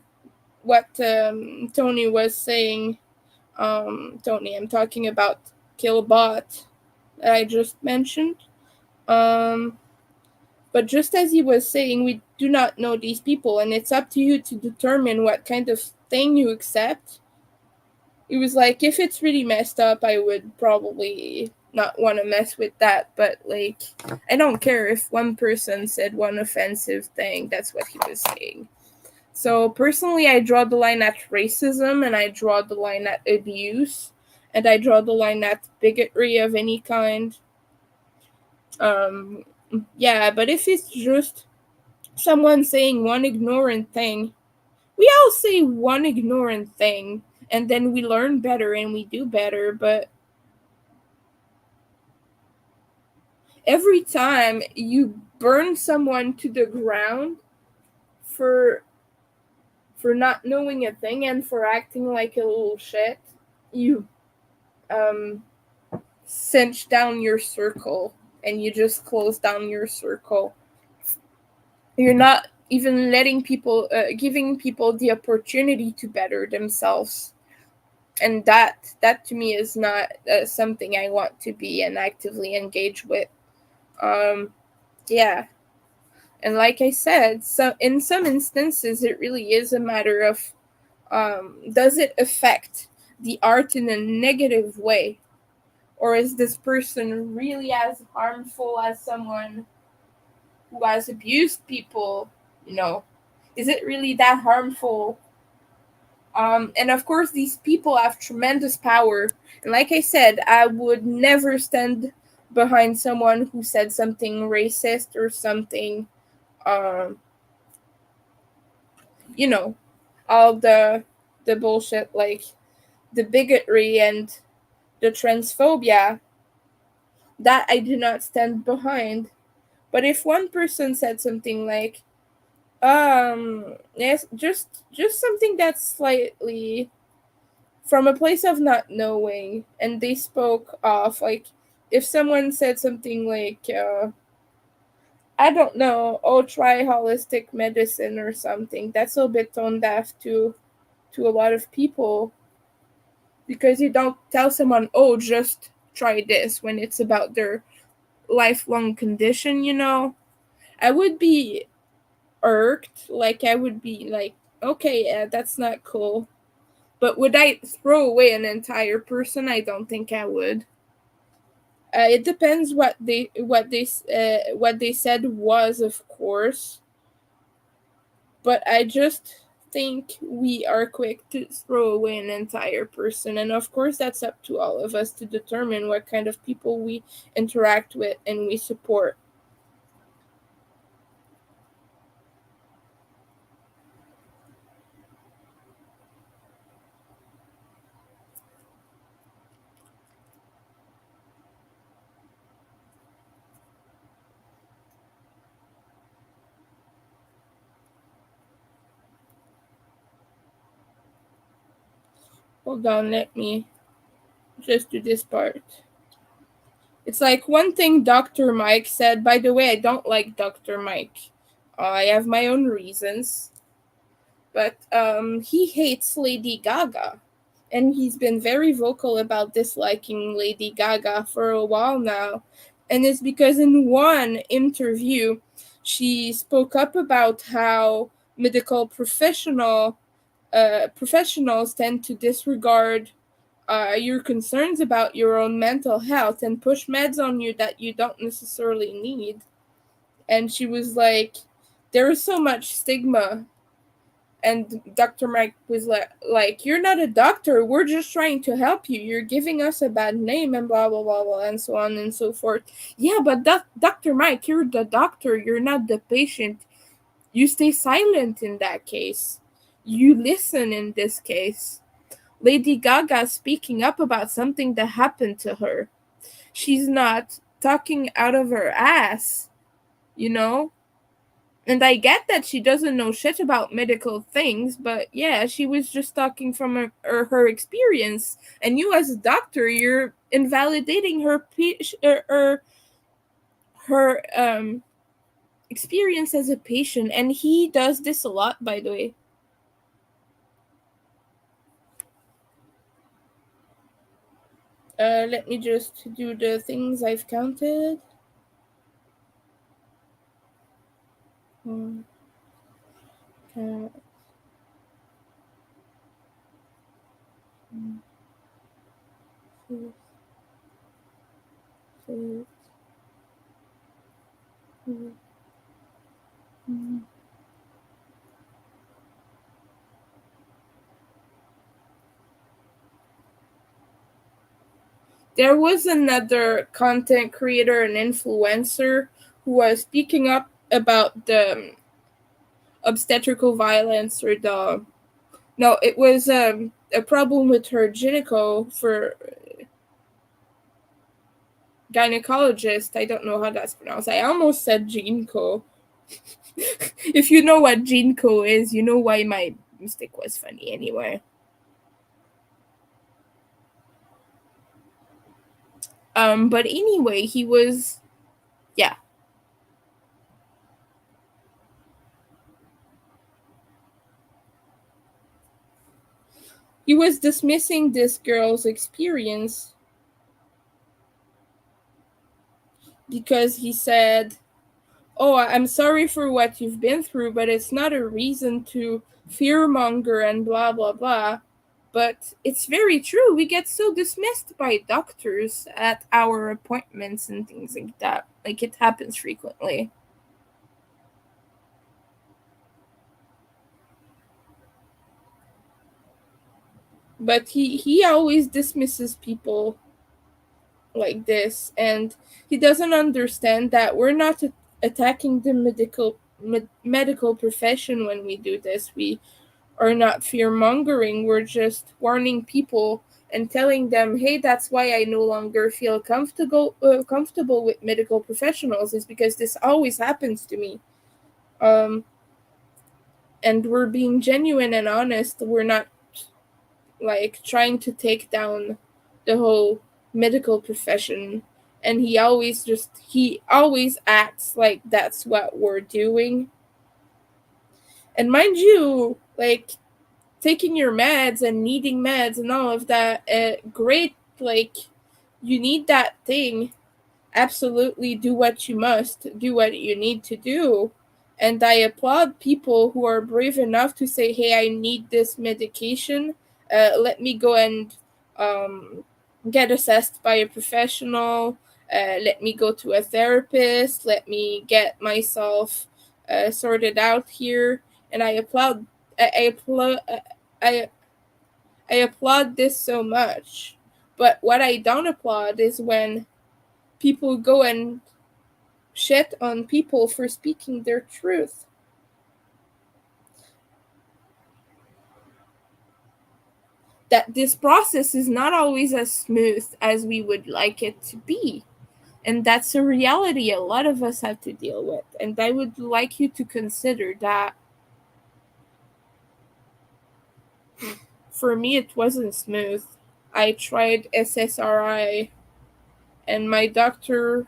Tony was saying. Tony, I'm talking about Killbot that I just mentioned. Um, but just as he was saying, we do not know these people, and it's up to you to determine what kind of thing you accept. It was like, if it's really messed up, I would probably not want to mess with that. But like, I don't care if one person said one offensive thing. That's what he was saying. So personally, I draw the line at racism, and I draw the line at abuse, and I draw the line at bigotry of any kind. Um, yeah, but if it's just someone saying one ignorant thing, we all say one ignorant thing, and then we learn better and we do better. But every time you burn someone to the ground for not knowing a thing and for acting like a little shit, you um cinch down your circle, and you just close down your circle. You're not even letting people giving people the opportunity to better themselves, and that to me is not something I want to be and actively engage with. um yeah. And like I said, so in some instances it really is a matter of, does it affect the art in a negative way, or is this person really as harmful as someone who has abused people? You know, is it really that harmful? And of course, these people have tremendous power. And like I said, I would never stand behind someone who said something racist or something, um, you know, all the bullshit, like the bigotry and the transphobia, that I do not stand behind. But if one person said something like, yes, just something that's slightly from a place of not knowing, and they spoke off, like, if someone said something like, I don't know, oh, try holistic medicine or something, that's a bit tone deaf to a lot of people, because you don't tell someone, oh, just try this, when it's about their lifelong condition, I would be irked, like, I would be like, okay, yeah, that's not cool. But would I throw away an entire person? I don't think I would. It depends what they said was, of course, but I just think we are quick to throw away an entire person, and of course that's up to all of us to determine what kind of people we interact with and we support. Hold on, let me just do this part. It's like one thing Dr. Mike said. By the way, I don't like Dr. Mike. I have my own reasons. But he hates Lady Gaga. And he's been very vocal about disliking Lady Gaga for a while now. And it's because in one interview, she spoke up about how medical professionals tend to disregard your concerns about your own mental health and push meds on you that you don't necessarily need. And she was like, there is so much stigma. And Dr. Mike was like, you're not a doctor. We're just trying to help you. You're giving us a bad name and blah, blah, blah, blah, and so on and so forth. Yeah, but Dr. Mike, you're the doctor. You're not the patient. You stay silent in that case. You listen in this case. Lady Gaga speaking up about something that happened to her. She's not talking out of her ass, you know? And I get that she doesn't know shit about medical things, but yeah, she was just talking from her experience. And you, as a doctor, you're invalidating her experience as a patient. And he does this a lot, by the way. Let me just do the things I've counted. Okay. There was another content creator and influencer who was speaking up about the obstetrical violence or the no, it was a problem with her gynecologist. I don't know how that's pronounced. I almost said gyneco. If you know what gyneco is, you know why my mistake was funny anyway. But anyway, yeah. He was dismissing this girl's experience because he said, oh, I'm sorry for what you've been through, but it's not a reason to fearmonger and blah, blah, blah. But it's very true. We get so dismissed by doctors at our appointments and things like that. Like, it happens frequently. But he always dismisses people like this, and he doesn't understand that we're not attacking the medical profession when we do this. We are not fear mongering. We're just warning people and telling them, hey, that's why I no longer feel comfortable with medical professionals, is because this always happens to me. um and we're being genuine and honest. We're not like trying to take down the whole medical profession. And he always acts like that's what we're doing. And mind you, like, taking your meds and needing meds and all of that, great. Like, you need that thing. Absolutely, do what you must, do what you need to do. And I applaud people who are brave enough to say, hey, I need this medication. Let me go and um, get assessed by a professional. Let me go to a therapist. Let me get myself sorted out here. And I, I applaud this so much. But what I don't applaud is when people go and shit on people for speaking their truth. That this process is not always as smooth as we would like it to be. And that's a reality a lot of us have to deal with. And I would like you to consider that. For me, it wasn't smooth. I tried SSRI And my doctor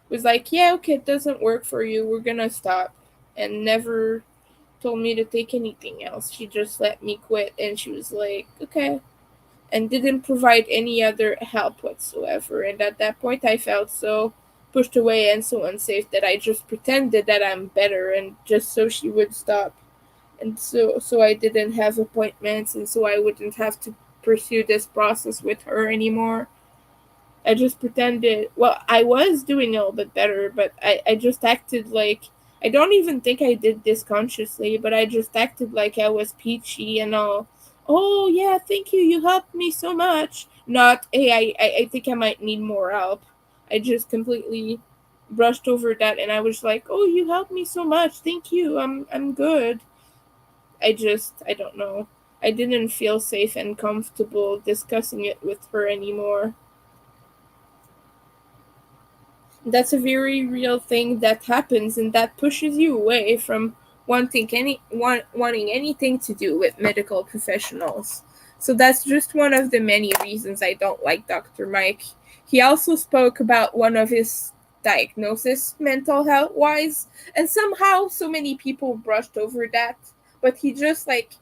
was like, yeah, okay, it doesn't work for you. We're gonna stop. And never told me to take anything else. She just let me quit and she was like, okay. And didn't provide any other help whatsoever. And at that point, I felt so pushed away and so unsafe that I just pretended that I'm better and just so she would stop. And so I didn't have appointments and so I wouldn't have to pursue this process with her anymore. I just pretended. Well, I was doing a little bit better, but I just acted like. I don't even think I did this consciously, but I just acted like I was peachy and all. Oh, yeah, thank you. You helped me so much. Not, hey, I think I might need more help. I just completely brushed over that and I was like, oh, you helped me so much. Thank you. I'm good. I don't know. I didn't feel safe and comfortable discussing it with her anymore. That's a very real thing that happens and that pushes you away from wanting anything to do with medical professionals. So that's just one of the many reasons I don't like Dr. Mike. He also spoke about one of his diagnosis mental health wise, and somehow so many people brushed over that, but he just like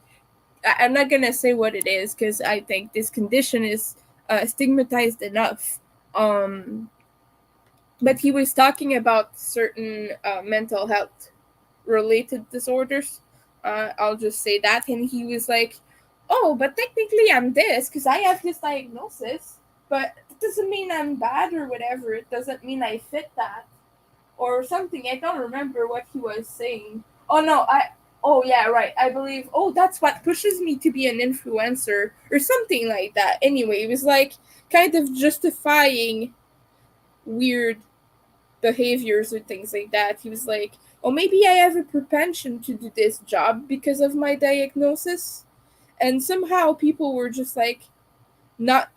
I'm not gonna say what it is because I think this condition is stigmatized enough. But he was talking about certain mental health related disorders. I'll just say that. And he was like, oh, but technically I'm this because I have this diagnosis, but it doesn't mean I'm bad or whatever. It doesn't mean I fit that or something. I don't remember what he was saying. Oh, no, oh, yeah, right. I believe, oh, that's what pushes me to be an influencer or something like that. Anyway, it was like kind of justifying weird behaviors or things like that. He was like, "Oh, maybe I have a propension to do this job because of my diagnosis." And somehow people were just like not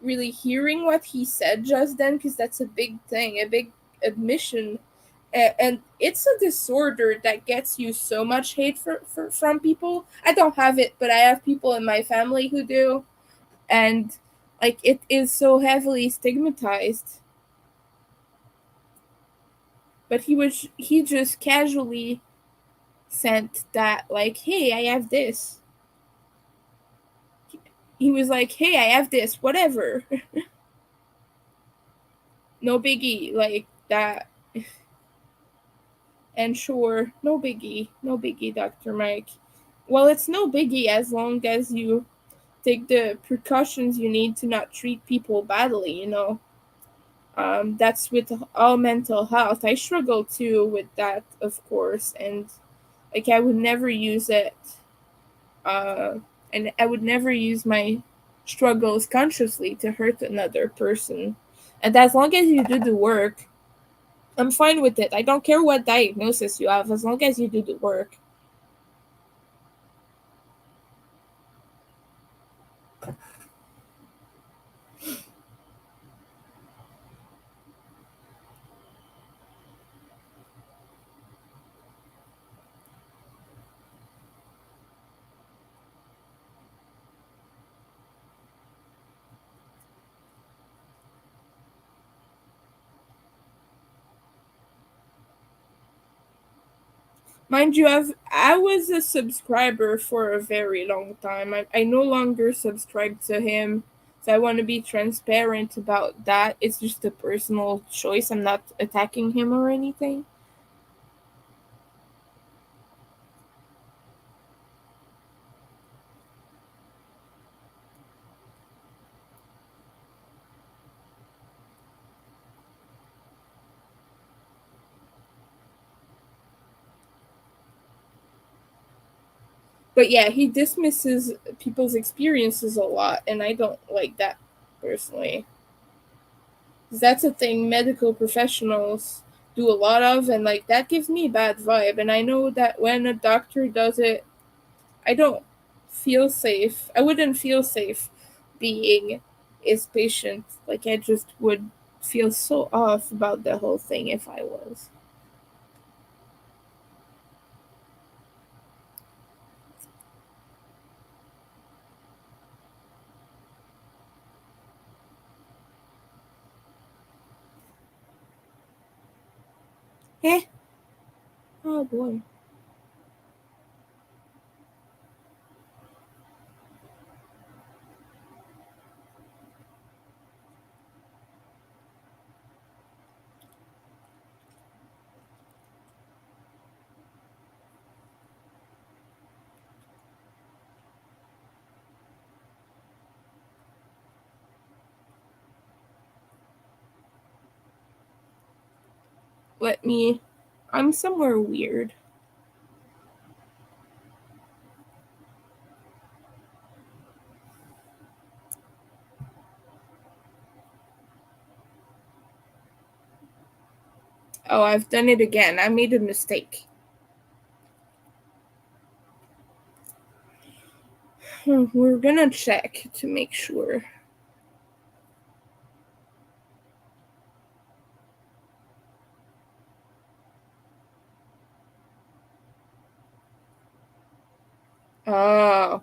really hearing what he said just then because that's a big thing, a big admission. And it's a disorder that gets you so much hate from people. I don't have it, but I have people in my family who do. And like it is so heavily stigmatized. But he just casually sent that like, hey, I have this. He was like, hey, I have this, whatever. No biggie, like that. And sure, no biggie, no biggie, Dr. Mike. Well, it's no biggie as long as you take the precautions you need to not treat people badly. That's with all mental health. I struggle too with that, of course, and like I would never use it uh, and I would never use my struggles consciously to hurt another person. And as long as you do the work, I'm fine with it. I don't care what diagnosis you have, as long as you do the work. Mind you, I was a subscriber for a very long time. I no longer subscribe to him, so I want to be transparent about that. It's just a personal choice. I'm not attacking him or anything. But yeah, he dismisses people's experiences a lot, and I don't like that personally. 'Cause that's a thing medical professionals do a lot of, and like that gives me a bad vibe. And I know that when a doctor does it, I don't feel safe. I wouldn't feel safe being his patient. Like I just would feel so off about the whole thing if I was. Eh? Oh boy. Let me. I'm somewhere weird. Oh, I've done it again. I made a mistake. We're gonna check to make sure. Oh,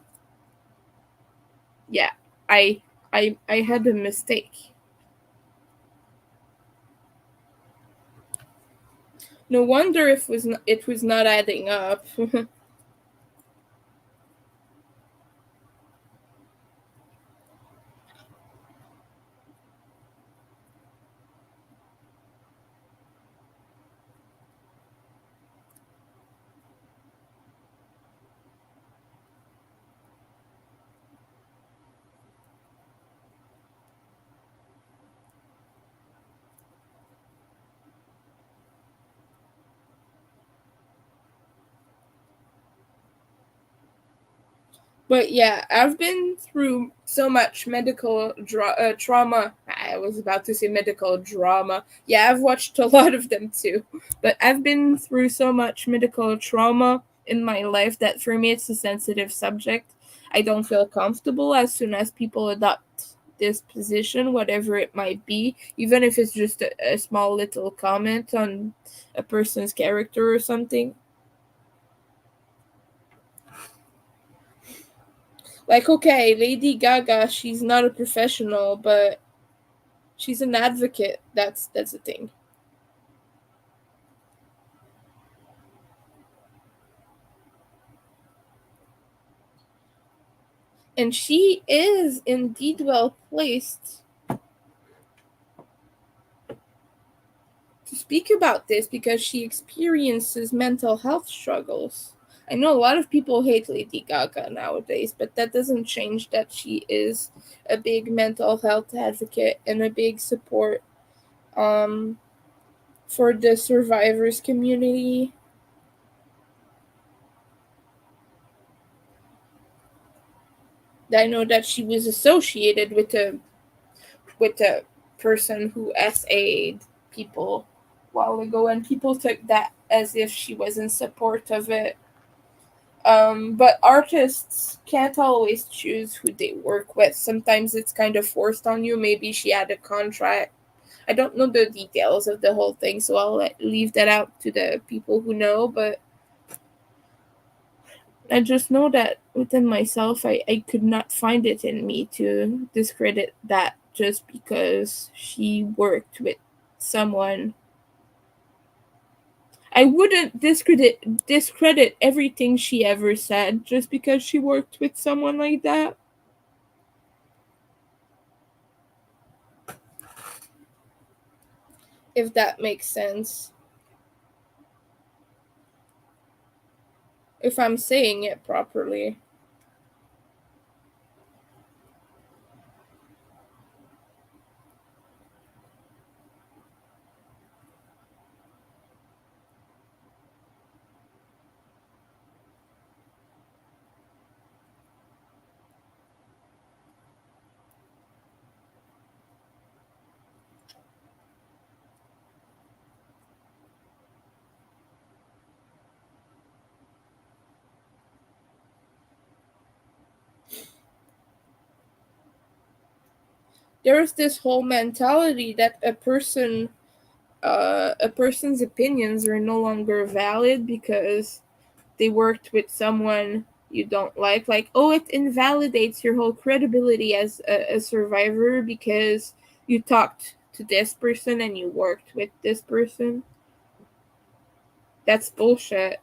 yeah. I I had a mistake. No wonder it was not adding up. But yeah, I've been through so much medical trauma. I was about to say medical drama. Yeah, I've watched a lot of them too. But I've been through so much medical trauma in my life that for me it's a sensitive subject. I don't feel comfortable as soon as people adopt this position, whatever it might be, even if it's just a small little comment on a person's character or something. Like, okay, Lady Gaga, she's not a professional, but she's an advocate. That's the thing. And she is indeed well placed to speak about this because she experiences mental health struggles. I know a lot of people hate Lady Gaga nowadays, but that doesn't change that she is a big mental health advocate and a big support um for the survivors community. I know that she was associated with a person who SA'd people a while ago, and people took that as if she was in support of it. But artists can't always choose who they work with. Sometimes it's kind of forced on you. Maybe she had a contract. I don't know the details of the whole thing, so leave that out to the people who know. But I just know that within myself, I could not find it in me to discredit that just because she worked with someone. I wouldn't discredit everything she ever said just because she worked with someone like that. If that makes sense. If I'm saying it properly. There's this whole mentality that a person's opinions are no longer valid because they worked with someone you don't like, oh, it invalidates your whole credibility as a survivor because you talked to this person and you worked with this person. That's bullshit.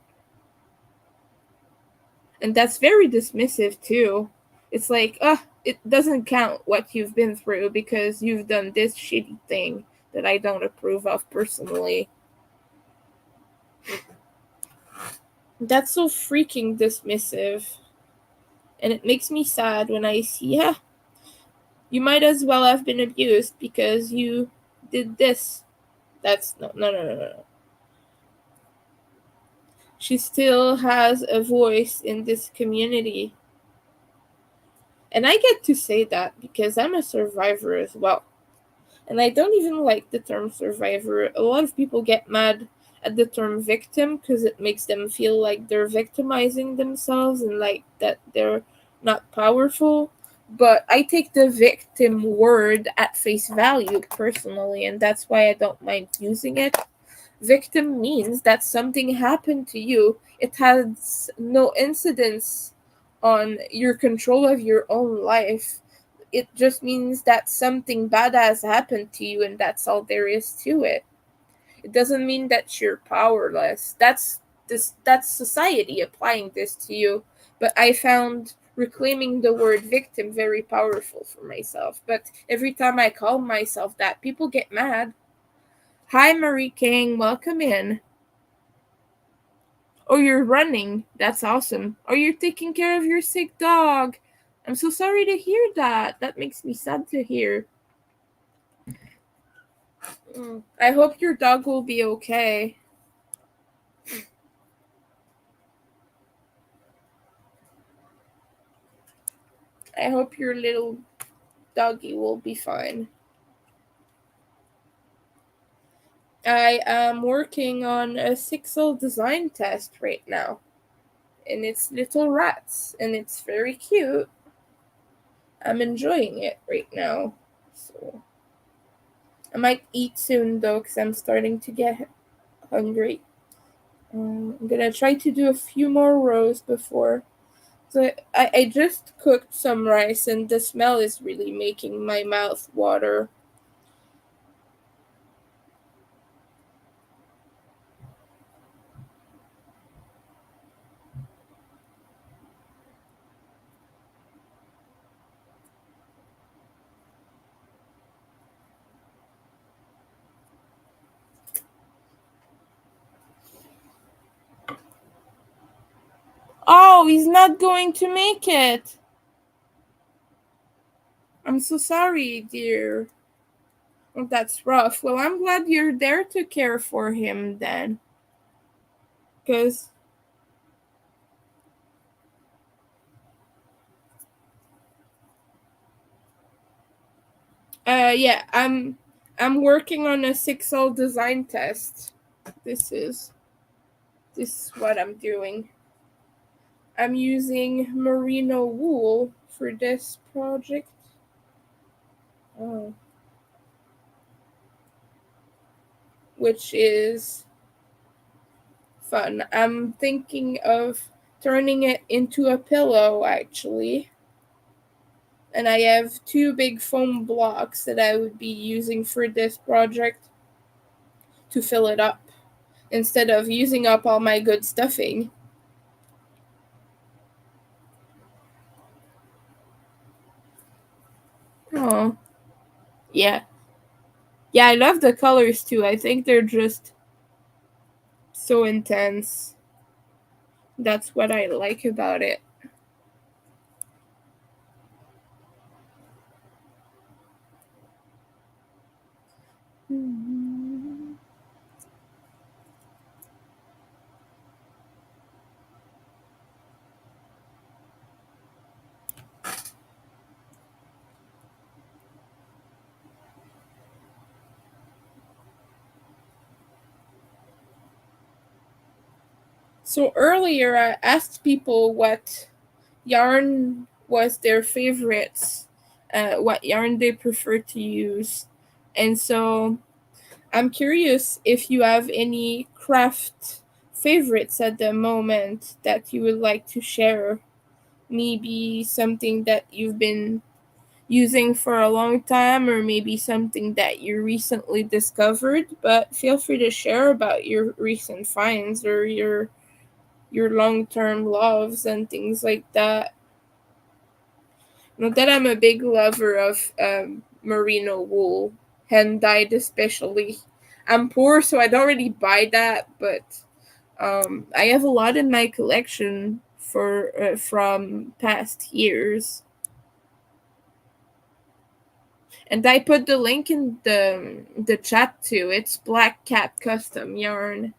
And that's very dismissive too. It's like, it doesn't count what you've been through because you've done this shitty thing that I don't approve of personally. That's so freaking dismissive. And it makes me sad when I see, yeah, you might as well have been abused because you did this. That's no, no, no, no, no. She still has a voice in this community. And I get to say that because I'm a survivor as well. And I don't even like the term survivor. A lot of people get mad at the term victim because it makes them feel like they're victimizing themselves and like that they're not powerful. But I take the victim word at face value personally, and that's why I don't mind using it. Victim means that something happened to you. It has no incidence on your control of your own life. It just means that something bad has happened to you and that's all there is to it. It doesn't mean that you're powerless. That's society applying this to you. But I found reclaiming the word victim very powerful for myself. But every time I call myself that, people get mad. Hi, Marie King, welcome in. Oh, you're running. That's awesome. Oh, you're taking care of your sick dog. I'm so sorry to hear that. That makes me sad to hear. I hope your dog will be okay. I hope your little doggy will be fine. I am working on a sixel design test right now. And it's little rats. And it's very cute. I'm enjoying it right now. So I might eat soon though, because I'm starting to get hungry. I'm gonna try to do a few more rows before. So I just cooked some rice, and the smell is really making my mouth water. Oh, he's not going to make it. I'm so sorry, dear. Oh, that's rough. Well, I'm glad you're there to care for him then. Cause yeah, I'm working on a sixel design test. This is this is what I'm doing. I'm using merino wool for this project. Oh, which is fun. I'm thinking of turning it into a pillow actually. And I have two big foam blocks that I would be using for this project to fill it up instead of using up all my good stuffing. Oh, yeah. Yeah, I love the colors too. I think they're just so intense. That's what I like about it. So earlier I asked people what yarn was their favorites, what yarn they prefer to use. And so I'm curious if you have any craft favorites at the moment that you would like to share. Maybe something that you've been using for a long time, or maybe something that you recently discovered. But feel free to share about your recent finds or your long-term loves and things like that. Not that I'm a big lover of merino wool, hen dyed especially. I'm poor, so I don't really buy that, but I have a lot in my collection for from past years. And I put the link in the chat too. It's Black Cat Custom Yarn.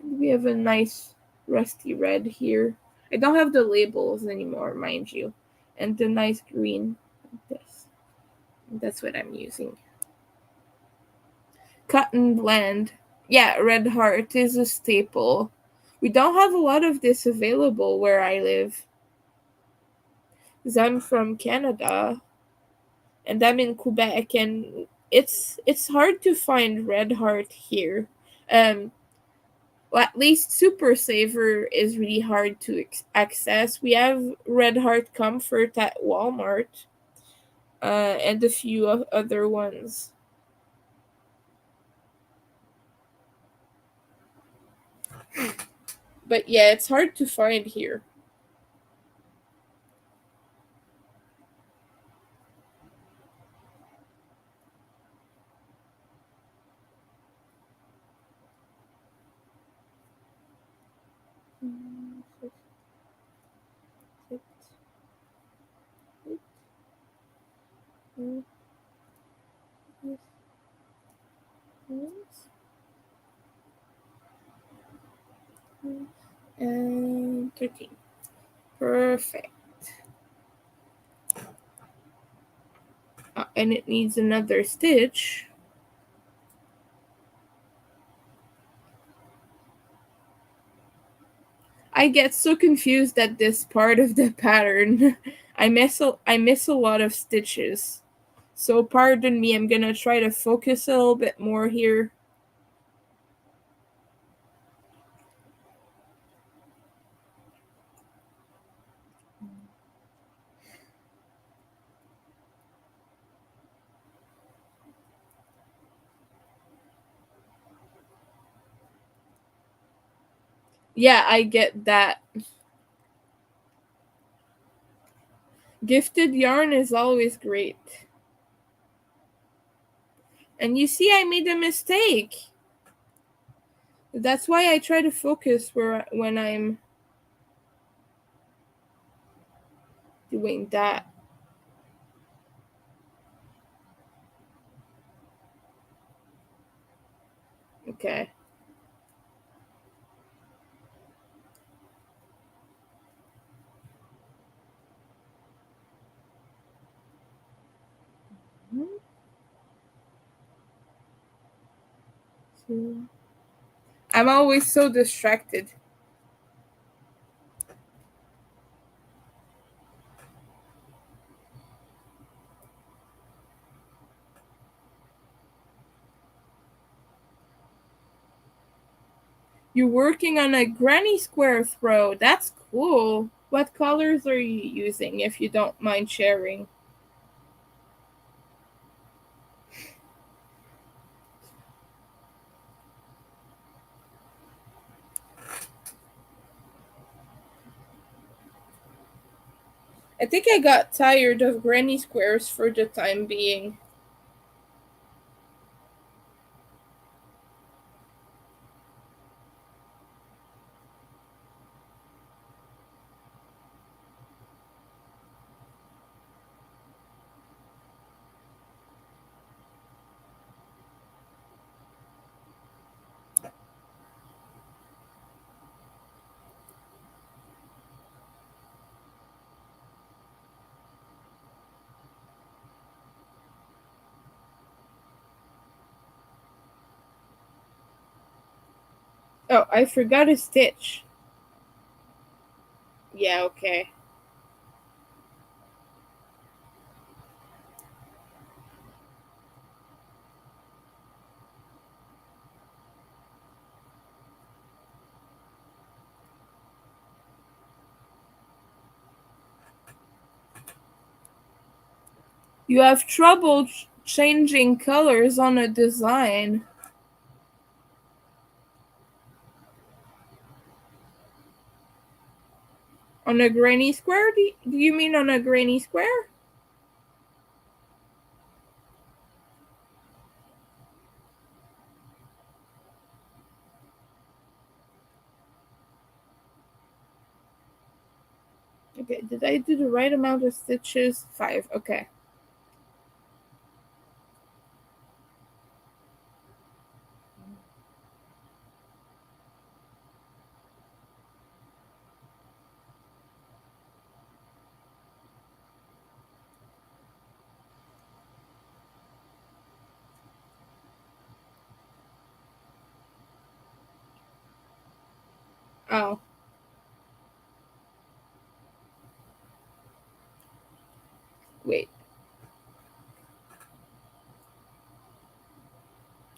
We have a nice rusty red here. I don't have the labels anymore, mind you. And the nice green. This. That's what I'm using. Cotton blend. Yeah, Red Heart is a staple. We don't have a lot of this available where I live. 'Cause I'm from Canada and I'm in Quebec, and it's hard to find Red Heart here. Um, well, at least Super Saver is really hard to access. We have Red Heart Comfort at Walmart, and a few other ones. But yeah, it's hard to find here. And 13. Perfect. And it needs another stitch. I get so confused at this part of the pattern. I miss a lot of stitches. So pardon me, I'm gonna try to focus a little bit more here. Yeah, I get that. Gifted yarn is always great. And you see, I made a mistake. That's why I try to focus when I'm doing that. Okay. I'm always so distracted. You're working on a granny square throw. That's cool. What colors are you using, if you don't mind sharing? I think I got tired of granny squares for the time being. Oh, I forgot a stitch. Yeah, okay. You have trouble changing colors on a design. On a granny square? Do you mean on a granny square? Okay, did I do the right amount of stitches? 5, okay. Oh, wait.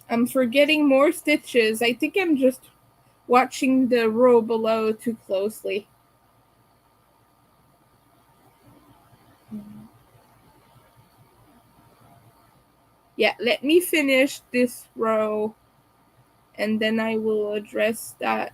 I'm forgetting more stitches. I think I'm just watching the row below too closely. Yeah, let me finish this row and then I will address that.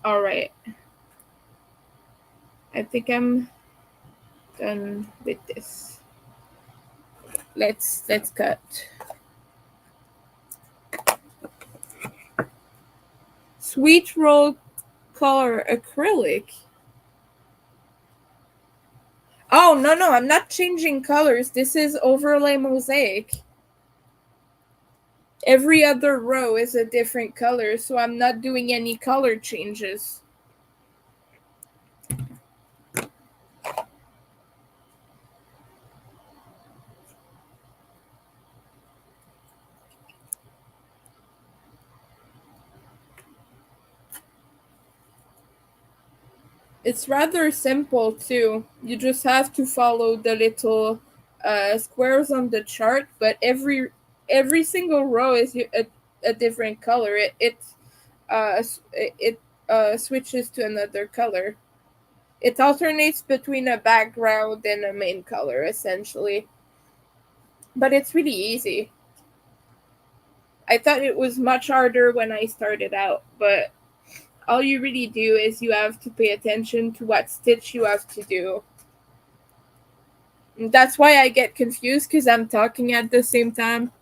All right. I think I'm done with this. Let's cut. Sweet roll color acrylic. Oh, no, I'm not changing colors. This is overlay mosaic. Every other row is a different color, so I'm not doing any color changes. It's rather simple too. You just have to follow the little squares on the chart, but every single row is a different color. It switches to another color. It alternates between a background and a main color essentially. But it's really easy. I thought it was much harder when I started out, but all you really do is you have to pay attention to what stitch you have to do. That's why I get confused because I'm talking at the same time.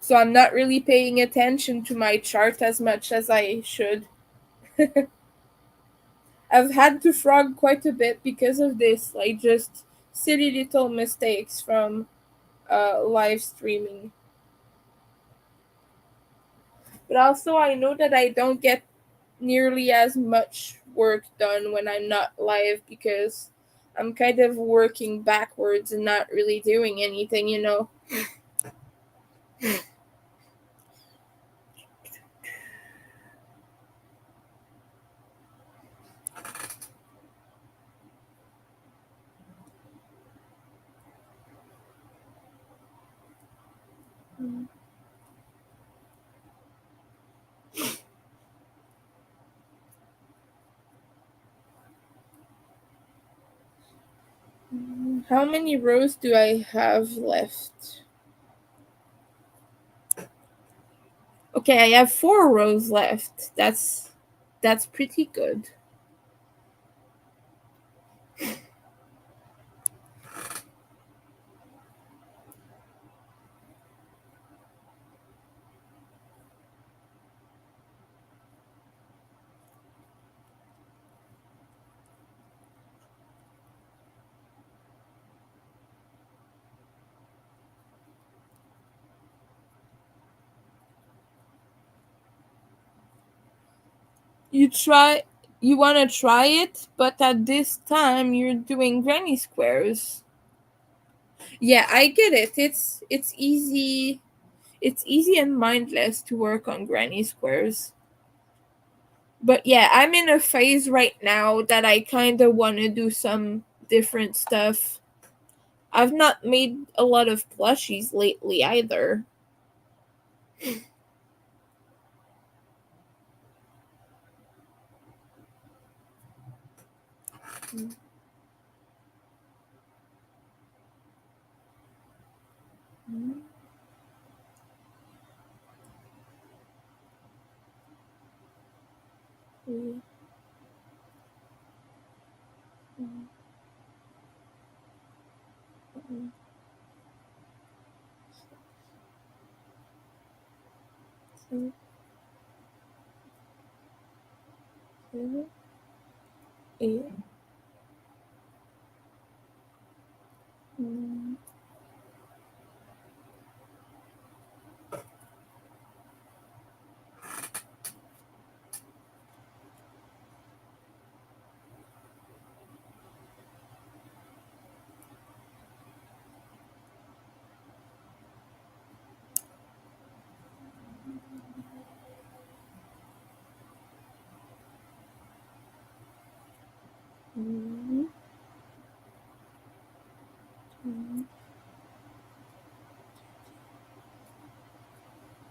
So I'm not really paying attention to my chart as much as I should. I've had to frog quite a bit because of this, like just silly little mistakes from live streaming. But also, I know that I don't get nearly as much work done when I'm not live because I'm kind of working backwards and not really doing anything. How many rows do I have left? Okay, I have 4 rows left. That's pretty good. You try you want to try it, but at this time you're doing granny squares. Yeah, I get it. It's easy. It's easy and mindless to work on granny squares. But yeah, I'm in a phase right now that I kind of want to do some different stuff. I've not made a lot of plushies lately either.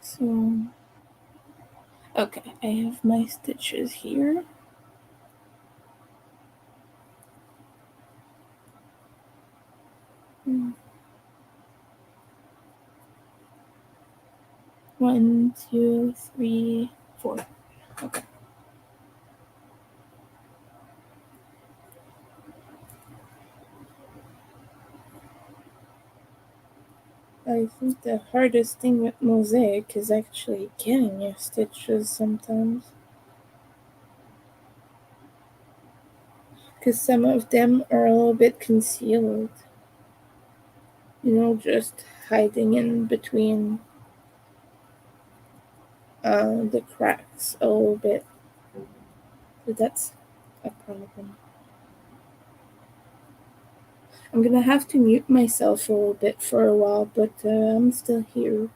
So, okay, I have my stitches here. One, two, three, four. Okay. I think the hardest thing with mosaic is actually getting your stitches sometimes. Because some of them are a little bit concealed. Just hiding in between the cracks a little bit. But that's a problem. I'm gonna have to mute myself a little bit for a while, but I'm still here.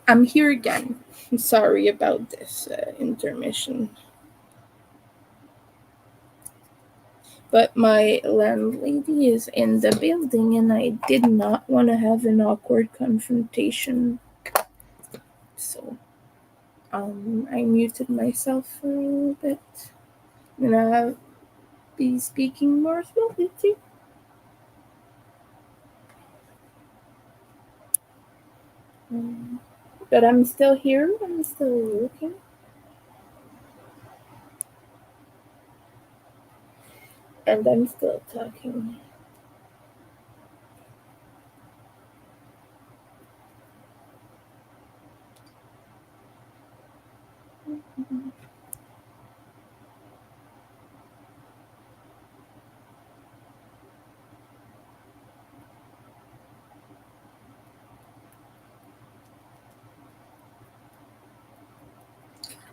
I'm here again. Sorry about this intermission. But my landlady is in the building and I did not want to have an awkward confrontation. So, I muted myself for a little bit. I'm gonna be speaking more slowly too. Um, but I'm still here. I'm still working. And I'm still talking.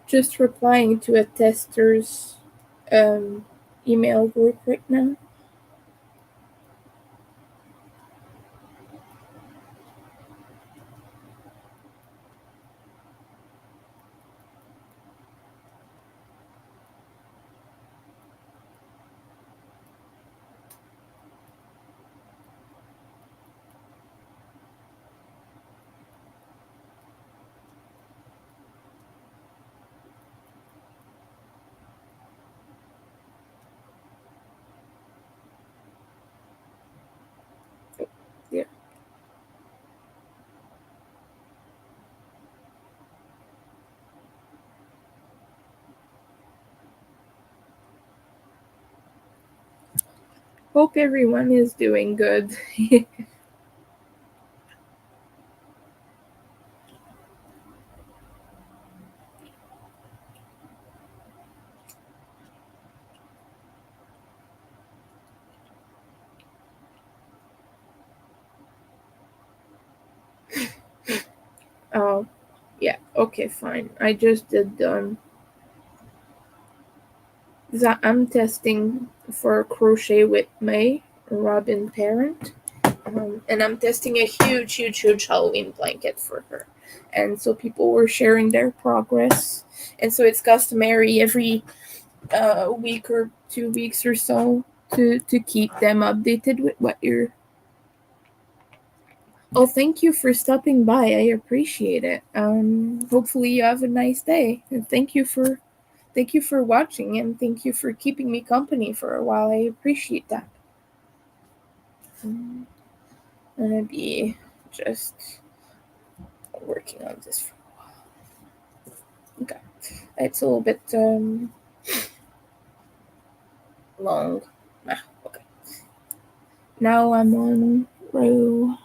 Just replying to a tester's um, email group right now. Yeah. Hope everyone is doing good. Oh, yeah. Okay, fine. I just did I'm testing for crochet with May, Robin parent. And I'm testing a huge, huge, huge Halloween blanket for her. And so people were sharing their progress. And so it's customary every week or 2 weeks or so to keep them updated with what you're. Oh, thank you for stopping by. I appreciate it. Hopefully you have a nice day. And thank you for watching, and thank you for keeping me company for a while. I appreciate that. I'm gonna be just working on this for a while. Okay. It's a little bit long. Okay. Now I'm on row.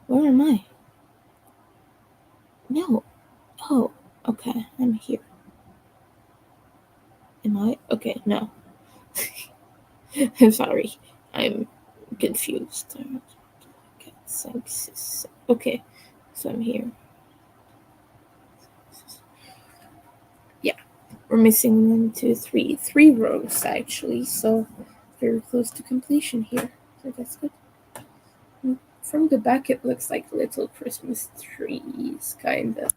Where am I? No. Oh, okay. I'm here. Am I? Okay, no. I'm sorry. I'm confused. Okay, thanks. Okay, so I'm here. Yeah, we're missing 1, 2, 3 rows actually, so very close to completion here. So that's good. From the back, it looks like little Christmas trees, kinda.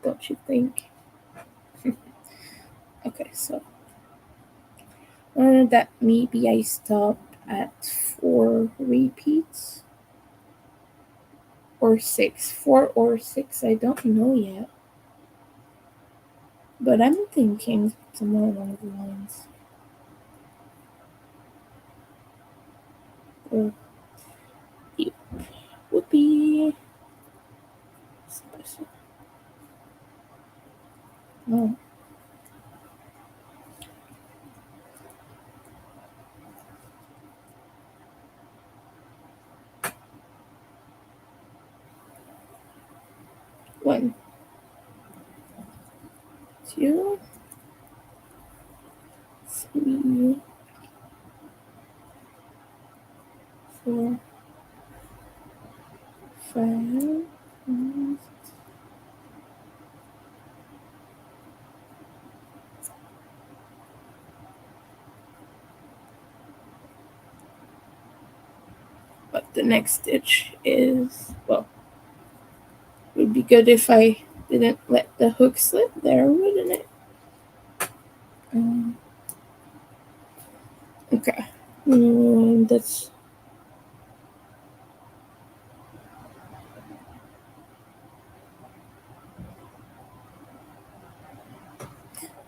Don't you think? Okay, so that maybe I stop at 4 repeats or 6. 4 or 6, I don't know yet. But I'm thinking somewhere along the lines. Or it would be. No. One, two, three, 4, 5. But the next stitch is, well, it would be good if I didn't let the hook slip there, wouldn't it? Okay. That's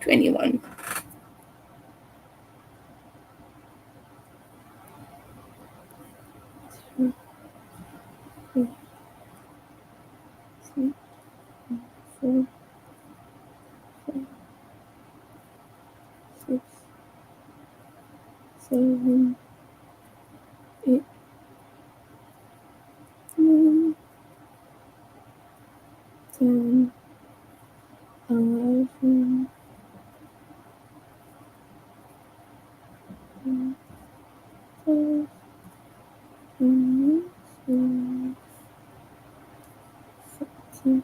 21. 4, 6, 7, 8, 9, 10, 11, 12, 13, 14.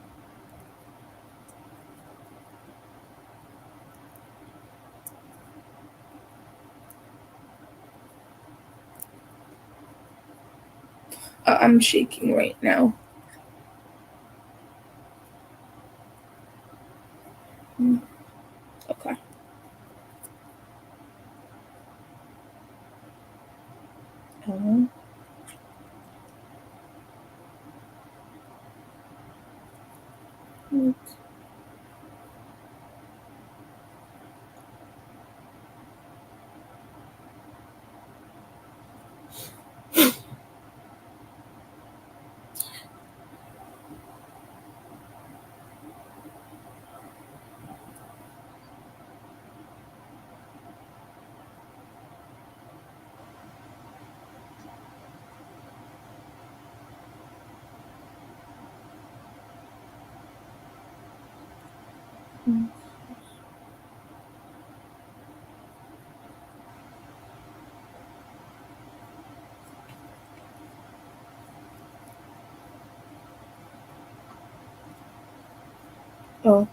I'm shaking right now. Okay. Um, oh,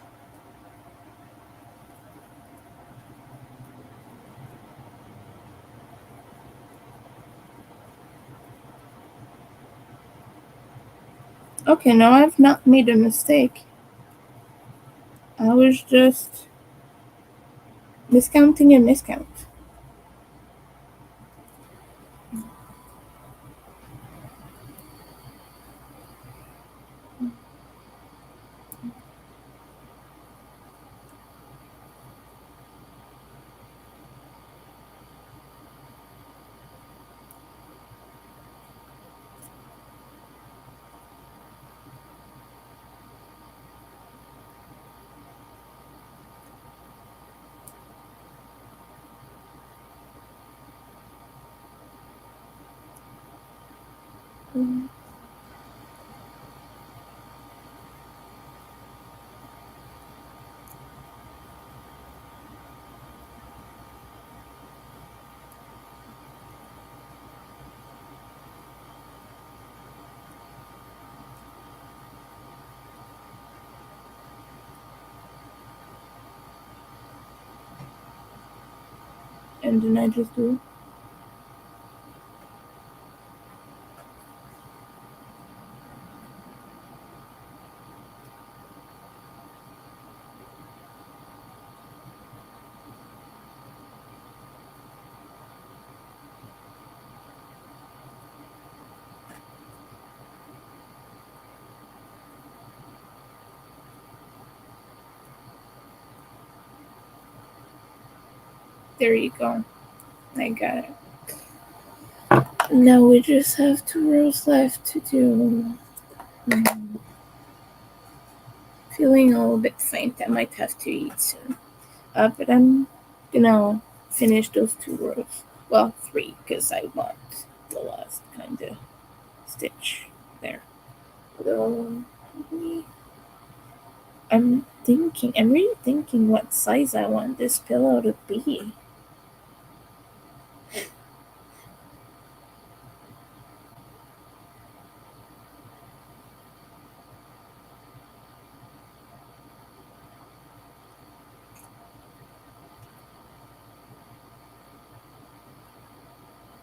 okay, now I've not made a mistake. I was just miscounting a miscount. And then I just do. There you go. I got it. Now we just have 2 rows left to do. Feeling a little bit faint. I might have to eat soon. But I'm gonna finish those 2 rows. Well, 3, because I want the last kind of stitch there. So, I'm really thinking what size I want this pillow to be.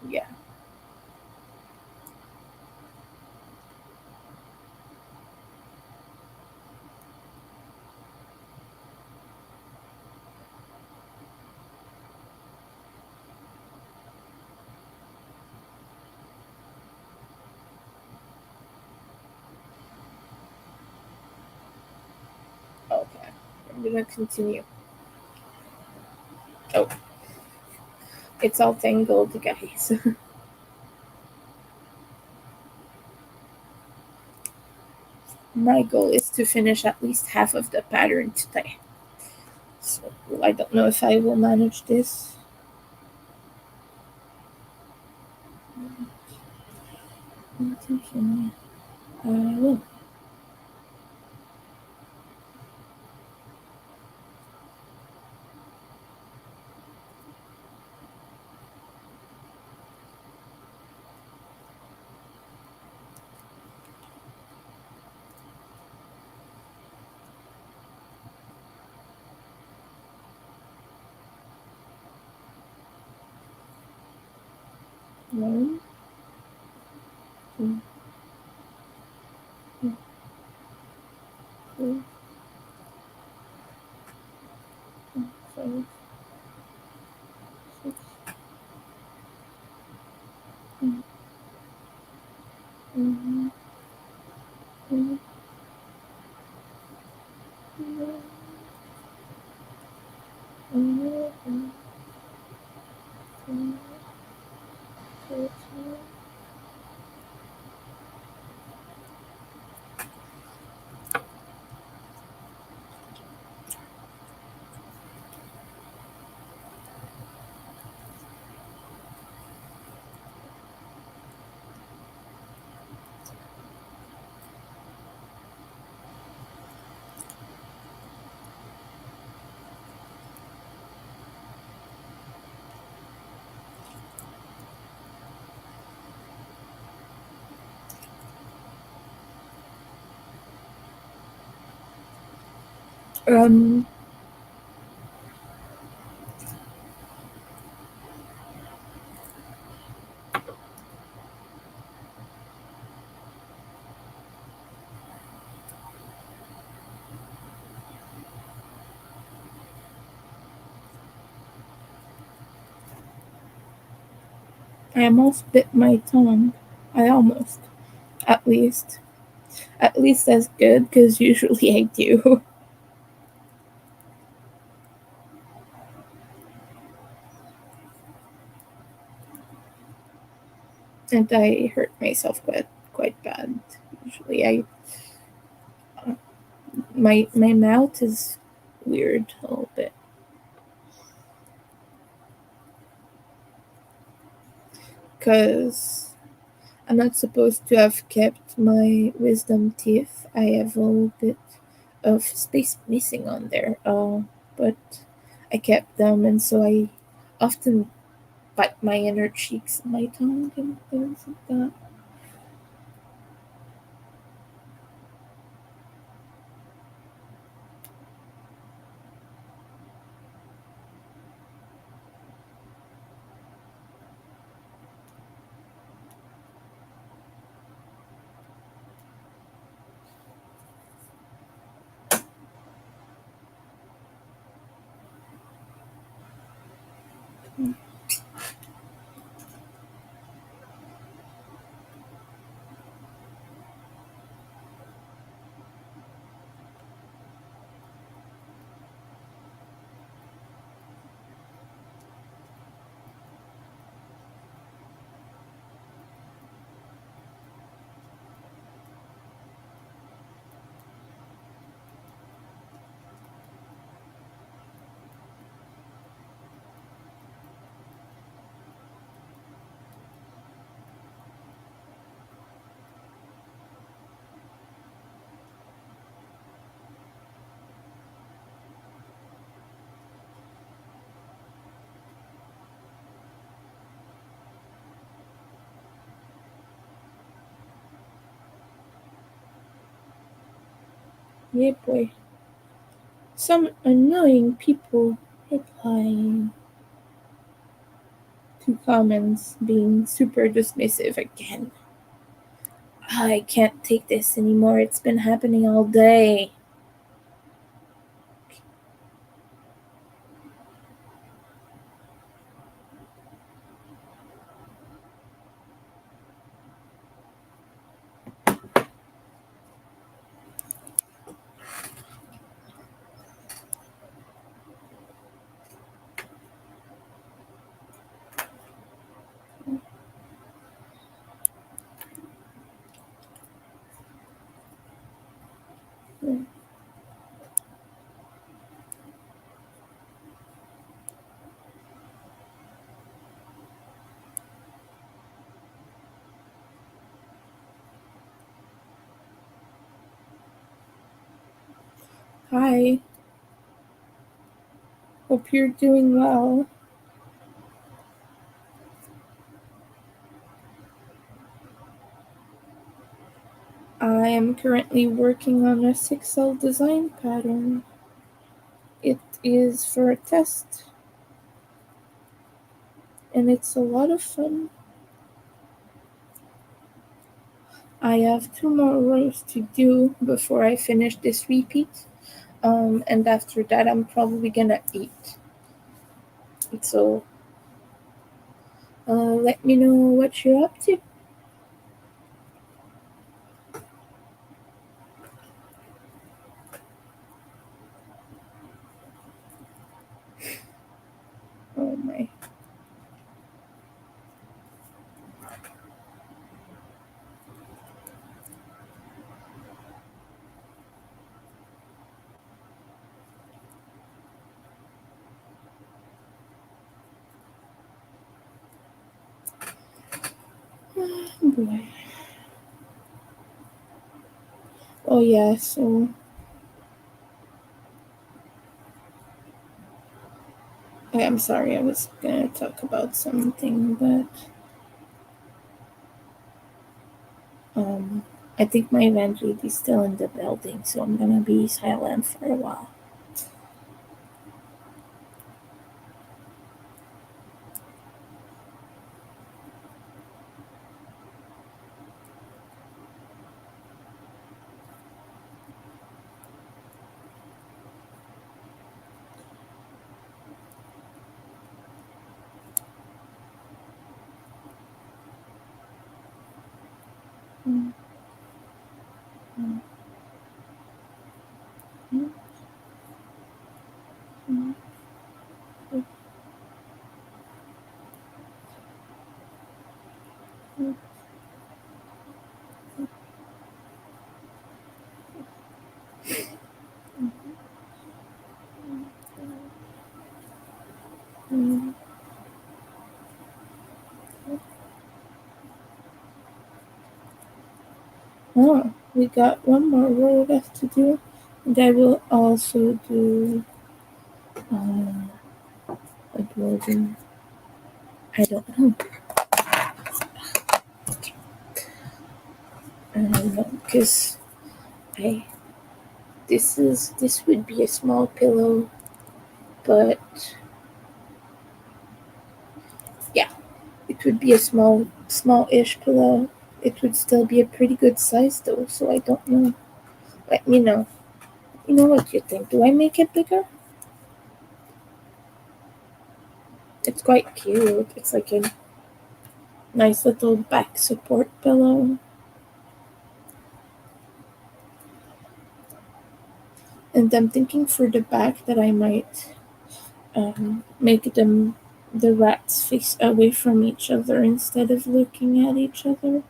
Yeah. Okay. I'm gonna continue. Oh, it's all tangled, guys. My goal is to finish at least half of the pattern today. So I don't know if I will manage this. Intentionally. I will. One, two, three, four, five, six, seven, eight, nine, 10, 13. Um, I almost bit my tongue. I almost, at least. At least that's good, because usually I do. And I hurt myself quite bad. Usually my mouth is weird a little bit. Because I'm not supposed to have kept my wisdom teeth. I have a little bit of space missing on there. But I kept them, and so I often bite my inner cheeks and my tongue and things like that. Yeah, boy. Some annoying people replying to comments being super dismissive again. I can't take this anymore. It's been happening all day. Hi, hope you're doing well. I am currently working on a 6L design pattern. It is for a test, and it's a lot of fun. I have two more rows to do before I finish this repeat, and after that, I'm probably gonna eat. So, let me know what you're up to. Oh my. Oh boy. Oh yeah, so I'm sorry, I was gonna talk about something, but Um, I think my landlady is still in the building, so I'm gonna be silent for a while. Mm, mm, mm, mm, mm, mm. Oh, we got one more row left to do, and I will also do a building. I don't know. I don't know because I this would be a small pillow, but yeah, it would be a small-ish pillow. It would still be a pretty good size though, so I don't know. Let me know. You know what you think? Do I make it bigger? It's quite cute. It's like a nice little back support pillow. And I'm thinking for the back that I might make them the rats face away from each other instead of looking at each other.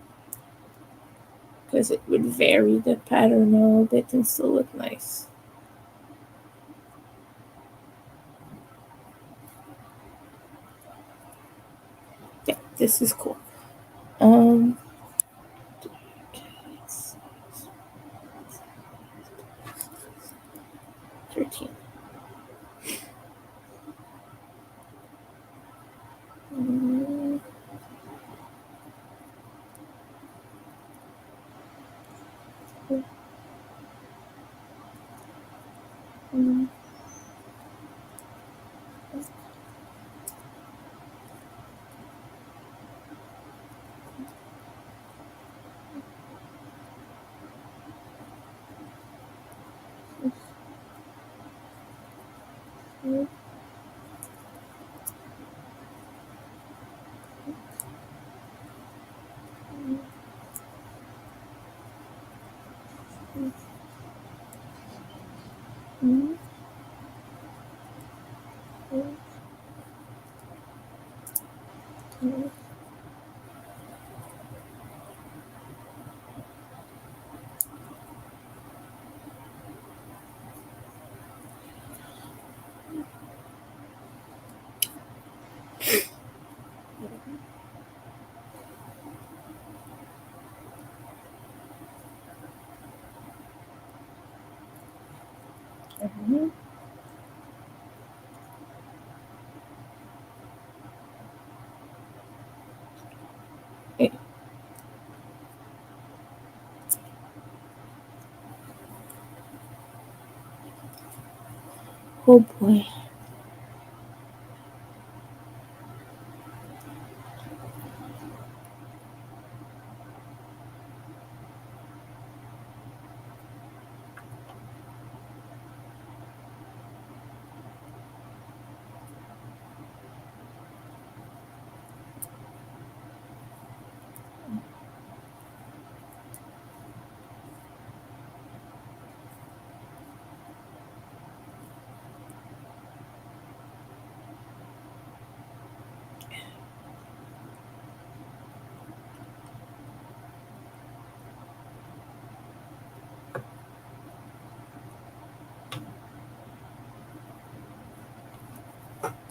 Because it would vary the pattern a little bit and still look nice. Yeah, this is cool. Um, okay, 13. Mm, mm, mm, mm, mm, mm. Mhm. Eh, oh boy.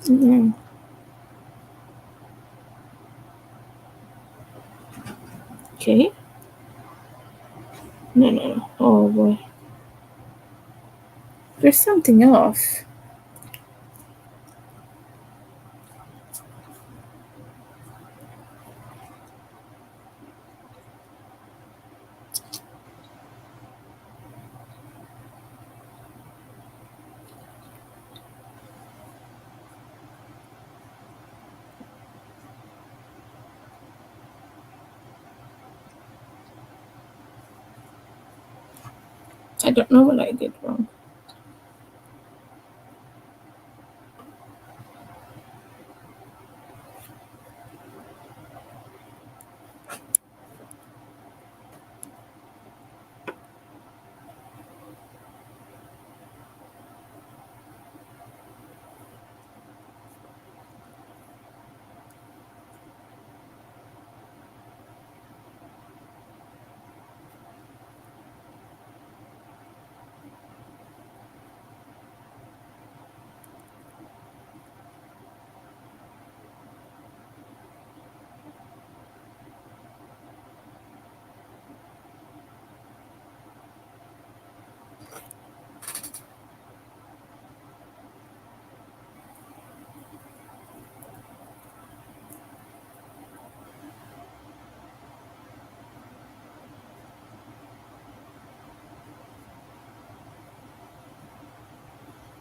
Mm. Okay. No, no, no. Oh boy. There's something off. I don't know what I did wrong.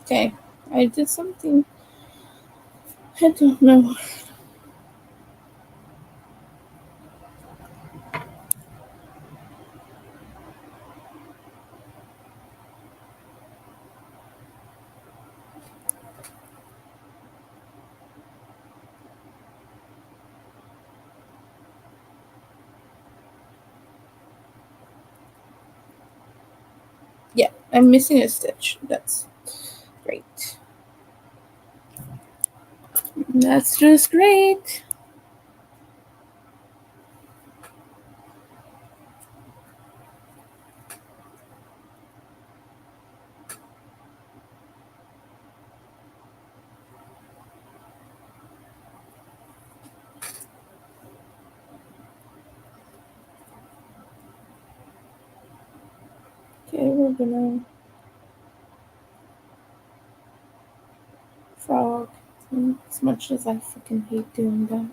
Okay. I did something. I don't know. Yeah, I'm missing a stitch. That's great. That's just great. Okay, we're gonna frog. As much as I fucking hate doing that.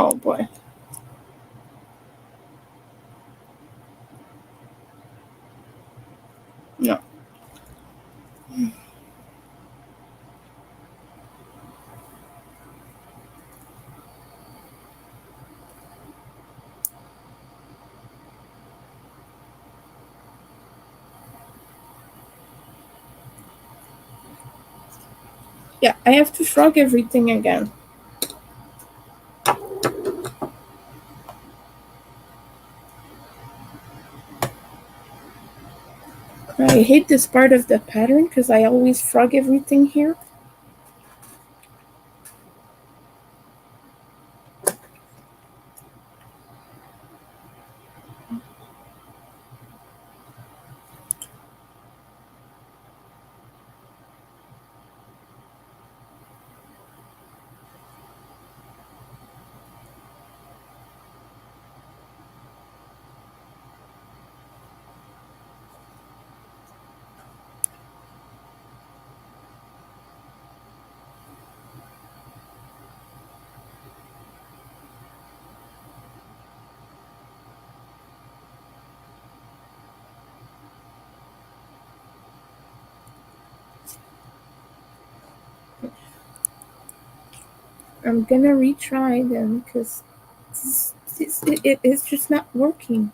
Oh boy. No. Yeah, I have to shrug everything again. I hate this part of the pattern because I always frog everything here. I'm gonna retry them because it's just not working.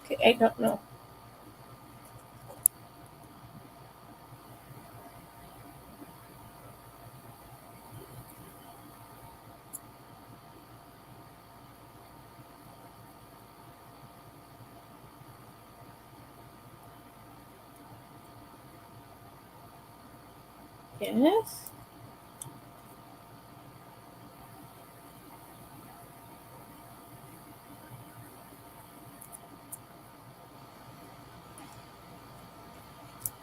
Okay, I don't know. Yes?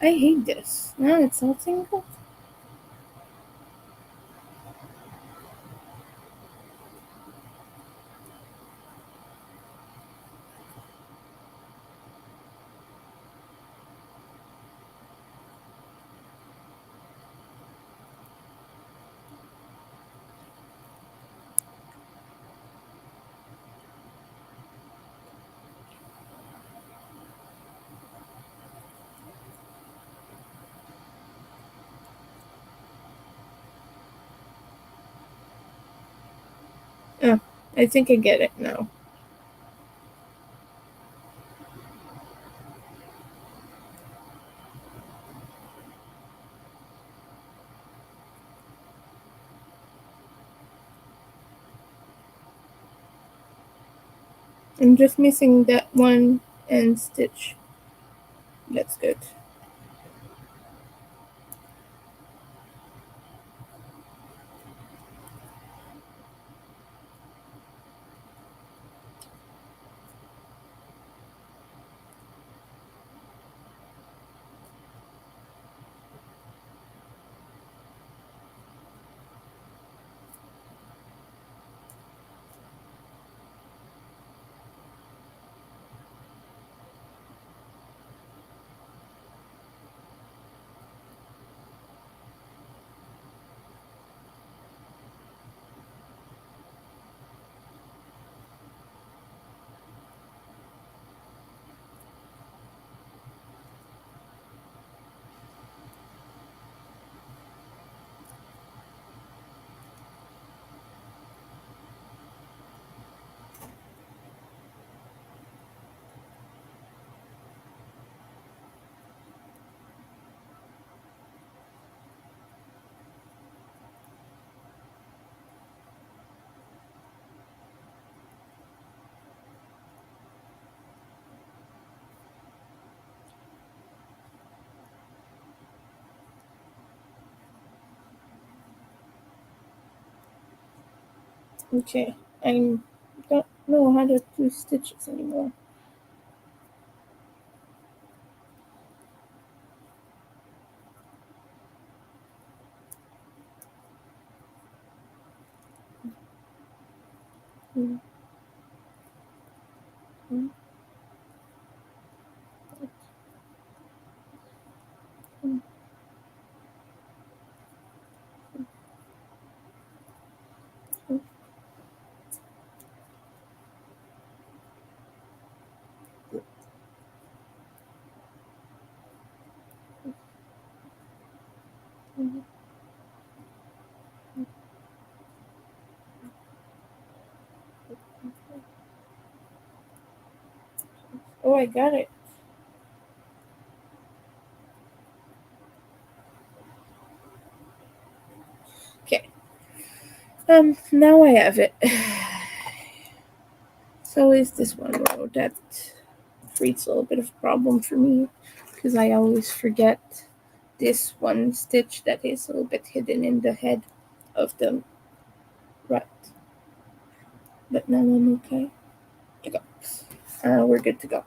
I hate this. Now it's all single. Oh, I think I get it now. I'm just missing that one end stitch. That's good. Okay, I don't know how to do stitches anymore. Mm, mm, mm, mm, mm, mm. Oh, I got it. Okay. Now I have it. So is this one row that creates a little bit of a problem for me because I always forget this one stitch that is a little bit hidden in the head of the rut. But now I'm okay to go. We're good to go.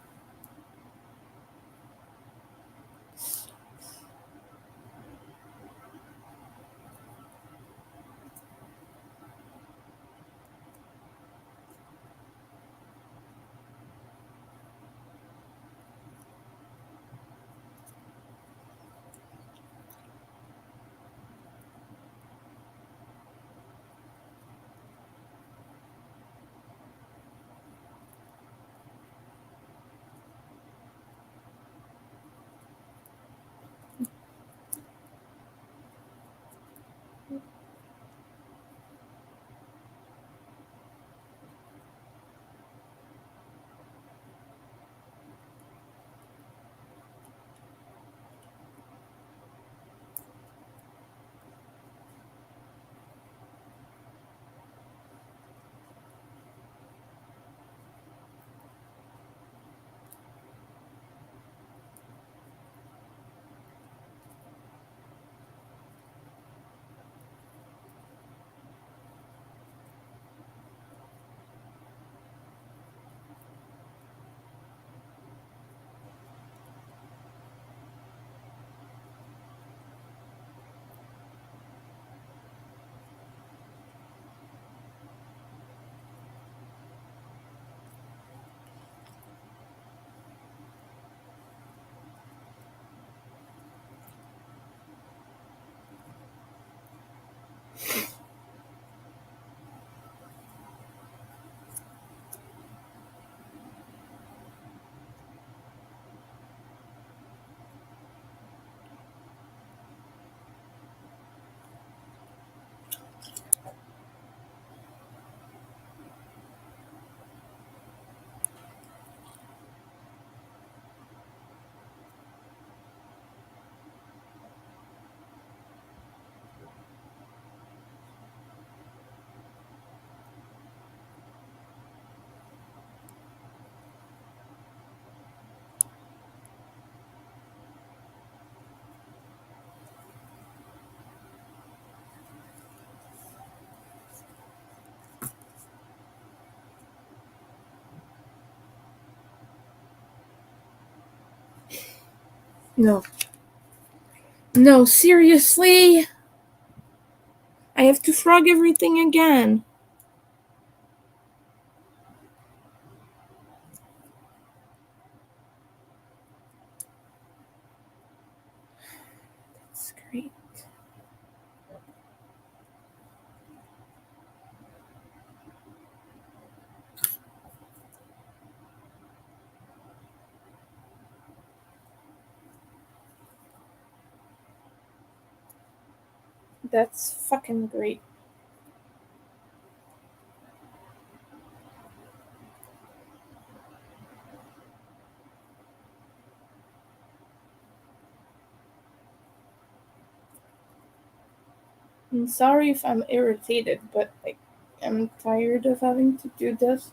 No. No, seriously? I have to frog everything again. That's great. That's fucking great. I'm sorry if I'm irritated, but like I'm tired of having to do this.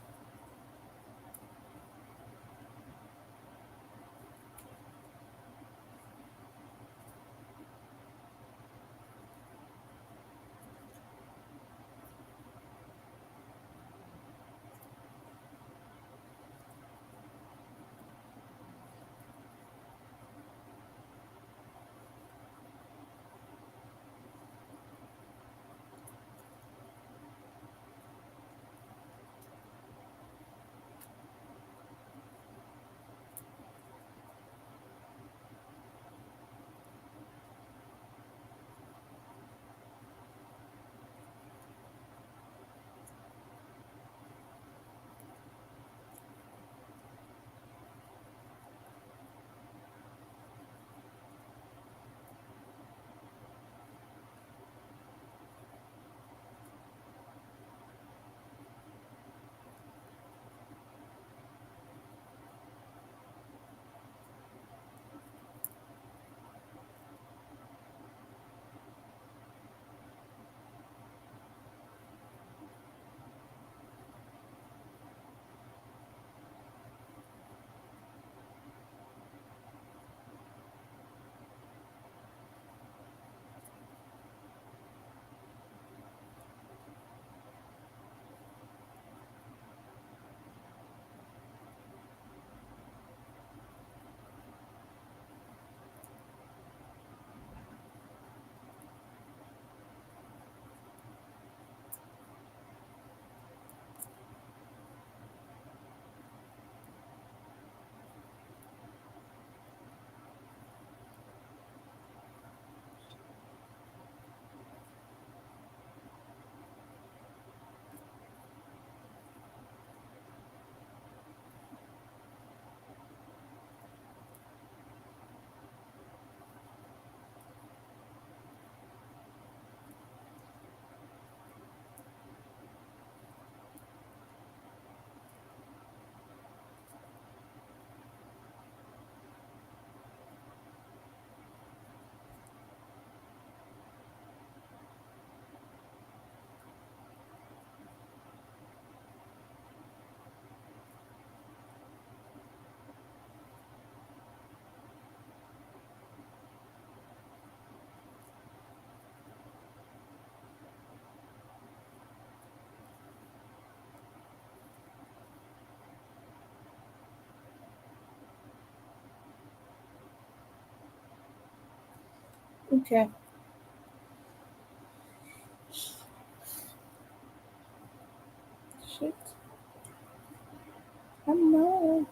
Okay. Shit. I'm not.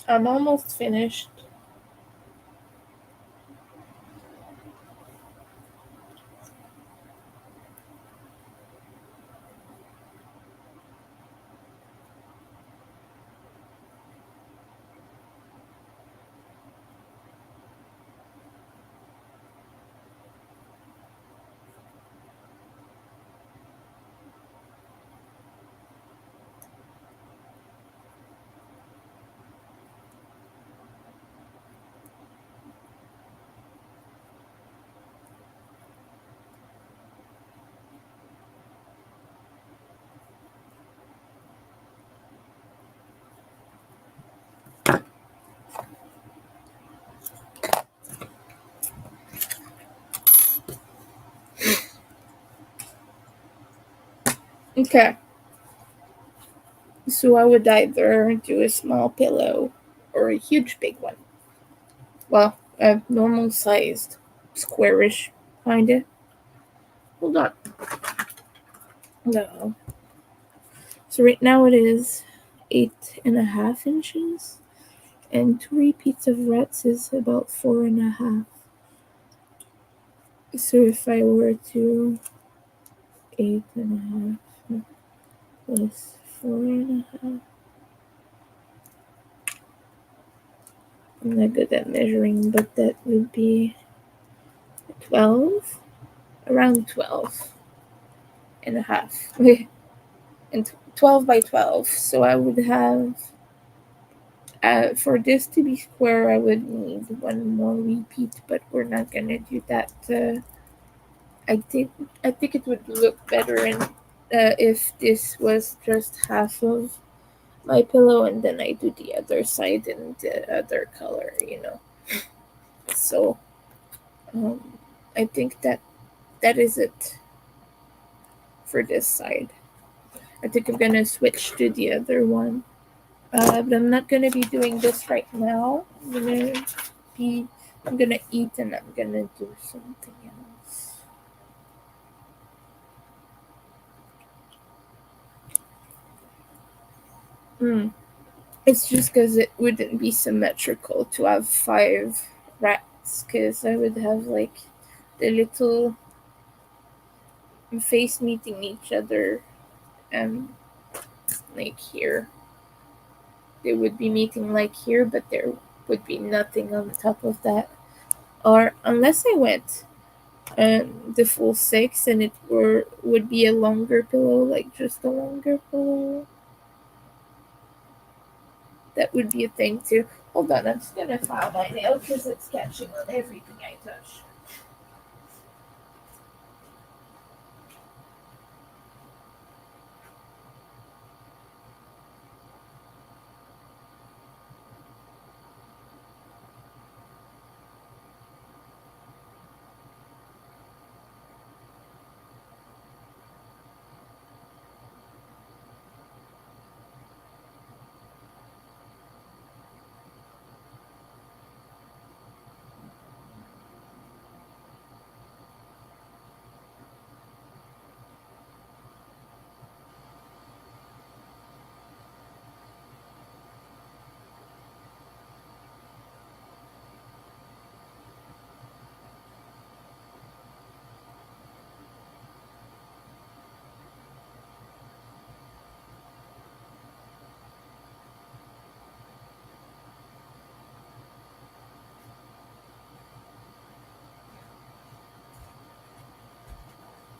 I'm almost finished. Okay. So I would either do a small pillow or a huge big one. Well, a normal sized, squarish, kinda. Hold on. No. So right now it is 8.5 inches, and 2 repeats of rats is about 4.5. So if I were to 8.5 plus 4.5, I'm not good at measuring, but that would be 12, around 12 and a half. And 12 by 12. So I would have, for this to be square, I would need one more repeat, but we're not gonna do that. I think I think it would look better if this was just half of my pillow and then I do the other side in the other color, you know. So um, I think that is it for this side. I think I'm gonna switch to the other one. But I'm not gonna be doing this right now. Be I'm gonna eat and I'm gonna do something else. Hmm. It's just because it wouldn't be symmetrical to have five rats, because I would have like the little face meeting each other, and like here. They would be meeting like here, but there would be nothing on top of that. Or unless I went the full six and it would be a longer pillow, like just a longer pillow. That would be a thing too. Hold on, I'm just gonna file my nail because it's catching on everything I touch.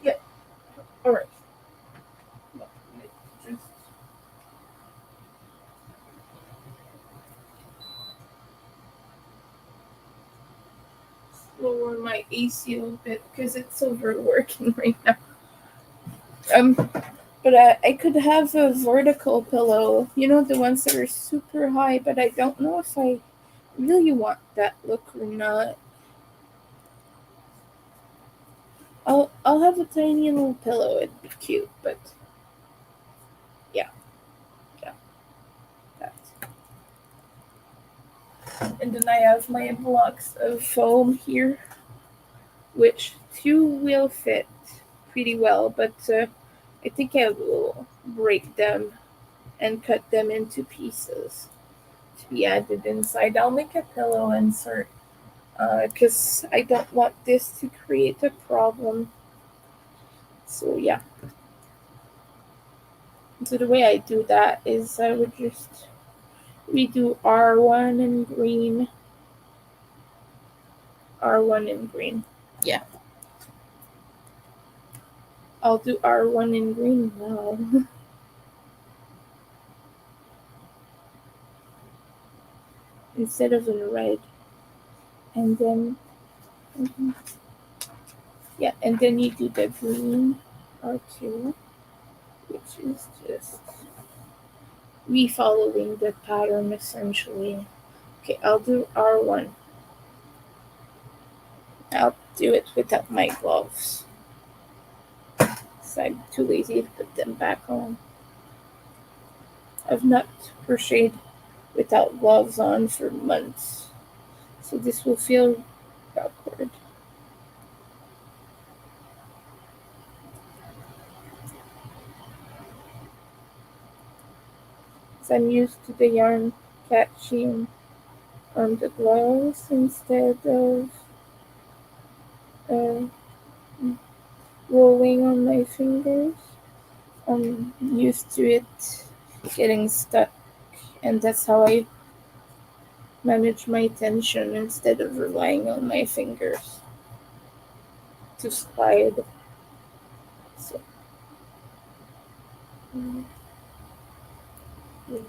Yeah, alright. Just lower my AC a little bit because it's overworking right now. Um, but I could have a vertical pillow, you know, the ones that are super high, but I don't know if I really want that look or not. I'll have a tiny little pillow. It'd be cute, but yeah, yeah, that. And then I have my blocks of foam here, which two will fit pretty well, but I think I will break them and cut them into pieces to be added inside. I'll make a pillow insert because I don't want this to create a problem. So yeah. So the way I do that is I would just redo R1 in green, R1 in green. Yeah, I'll do R1 in green now. Instead of in red. And then, mhm, yeah, and then you do the green R2, which is just re-following the pattern essentially. Okay, I'll do R1. I'll do it without my gloves. So I'm too lazy to put them back on. I've not crocheted without gloves on for months, so this will feel awkward. So I'm used to the yarn catching on the gloves instead of uh, rolling on my fingers. I'm used to it getting stuck, and that's how I manage my tension instead of relying on my fingers. to slide. So, mm, mm,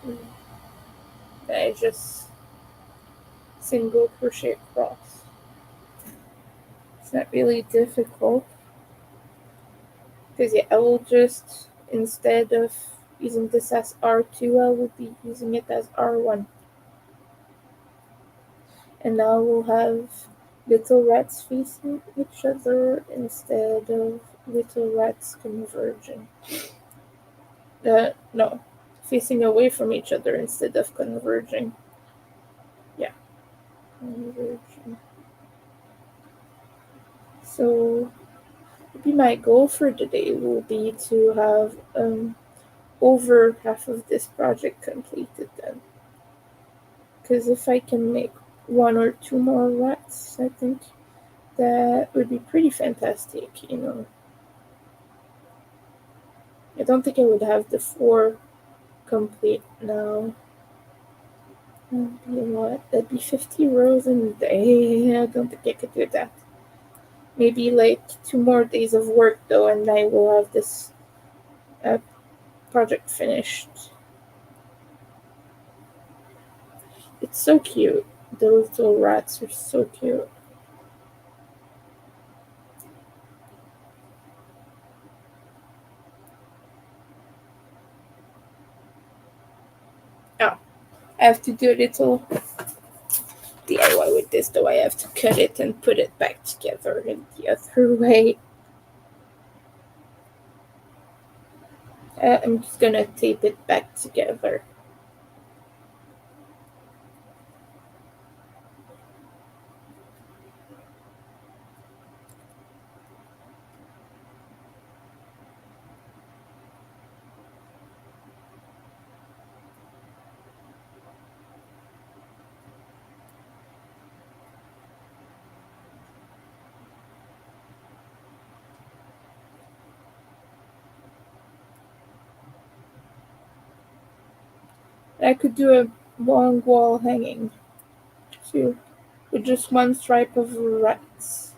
mm. I just single crochet across. It's not really difficult because yeah, I will just, instead of using this as R2, I will be using it as R1. And now we'll have little rats facing each other instead of little rats converging. No, facing away from each other instead of converging. Yeah, converging. So maybe my goal for today will be to have over half of this project completed then. Because if I can make one or two more rats, I think that would be pretty fantastic, you know. I don't think I would have the 4 complete now. That'd be what? That'd be 50 rows in a day. I don't think I could do that. Maybe like 2 more days of work though, and I will have this project finished. It's so cute. The little rats are so cute. Oh, I have to do a little DIY with this though. I have to cut it and put it back together in the other way. I'm just gonna tape it back together. I could do a long wall hanging too, with just one stripe of rats.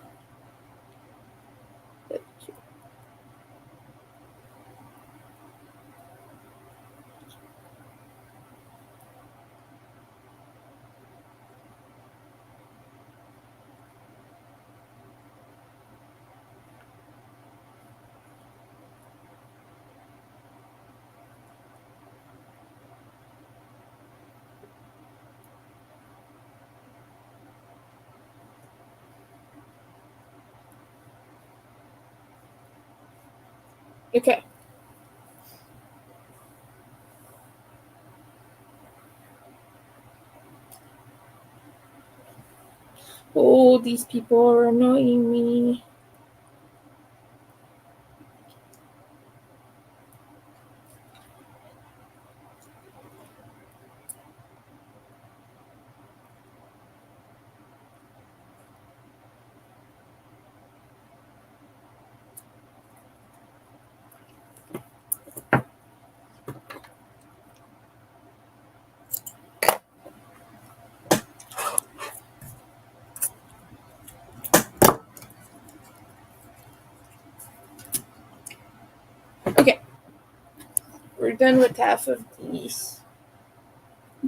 Okay. Oh, these people are annoying me. Okay. We're done with half of these.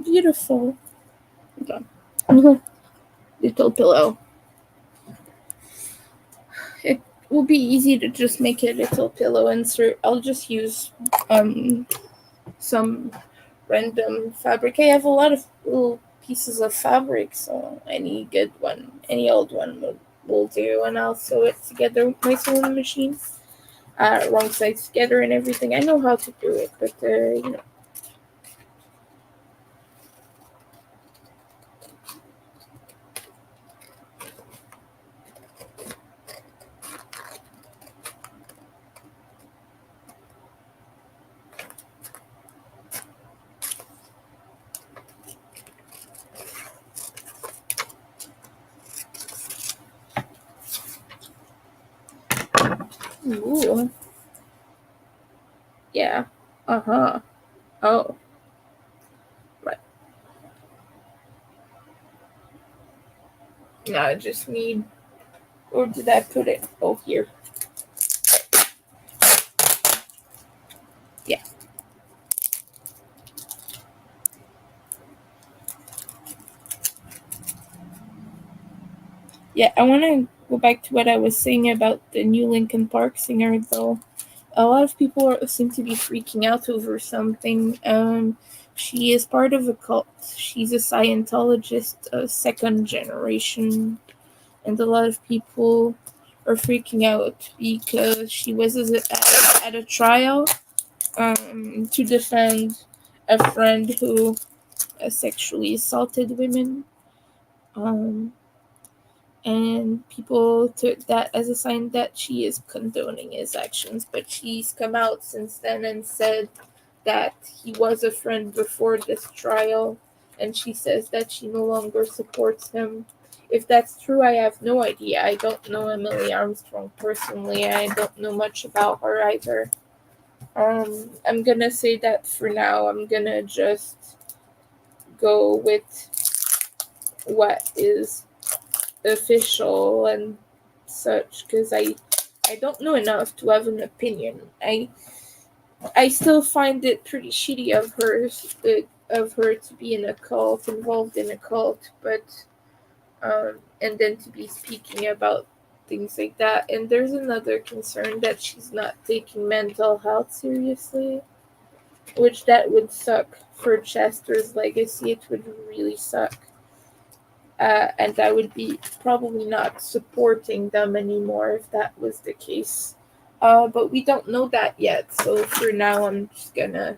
Beautiful. Okay. Little pillow. It will be easy to just make a little pillow insert. I'll just use some random fabric. I have a lot of little pieces of fabric, so any good one, any old one will do, and I'll sew it together with my sewing machine, wrong sides together and everything. I know how to do it, but you know. Ooh. Yeah. Uh-huh. Oh. Right. Now I just need Or did I put it? Oh, here. Yeah. Yeah, I want to go back to what I was saying about the new Linkin Park singer, though. A lot of people seem to be freaking out over something. She is part of a cult. She's a Scientologist, a second generation, and a lot of people are freaking out because she was at a trial to defend a friend who sexually assaulted women. Um, and people took that as a sign that she is condoning his actions. But she's come out since then and said that he was a friend before this trial, and she says that she no longer supports him. If that's true, I have no idea. I don't know Emily Armstrong personally. I don't know much about her either. I'm gonna say that for now. I'm gonna just go with what is official and such because I don't know enough to have an opinion. I still find it pretty shitty of her to be in a cult, involved in a cult, but and then to be speaking about things like that. And there's another concern that she's not taking mental health seriously, which that would suck for Chester's legacy. It would really suck. And I would be probably not supporting them anymore if that was the case. But we don't know that yet, so for now I'm just gonna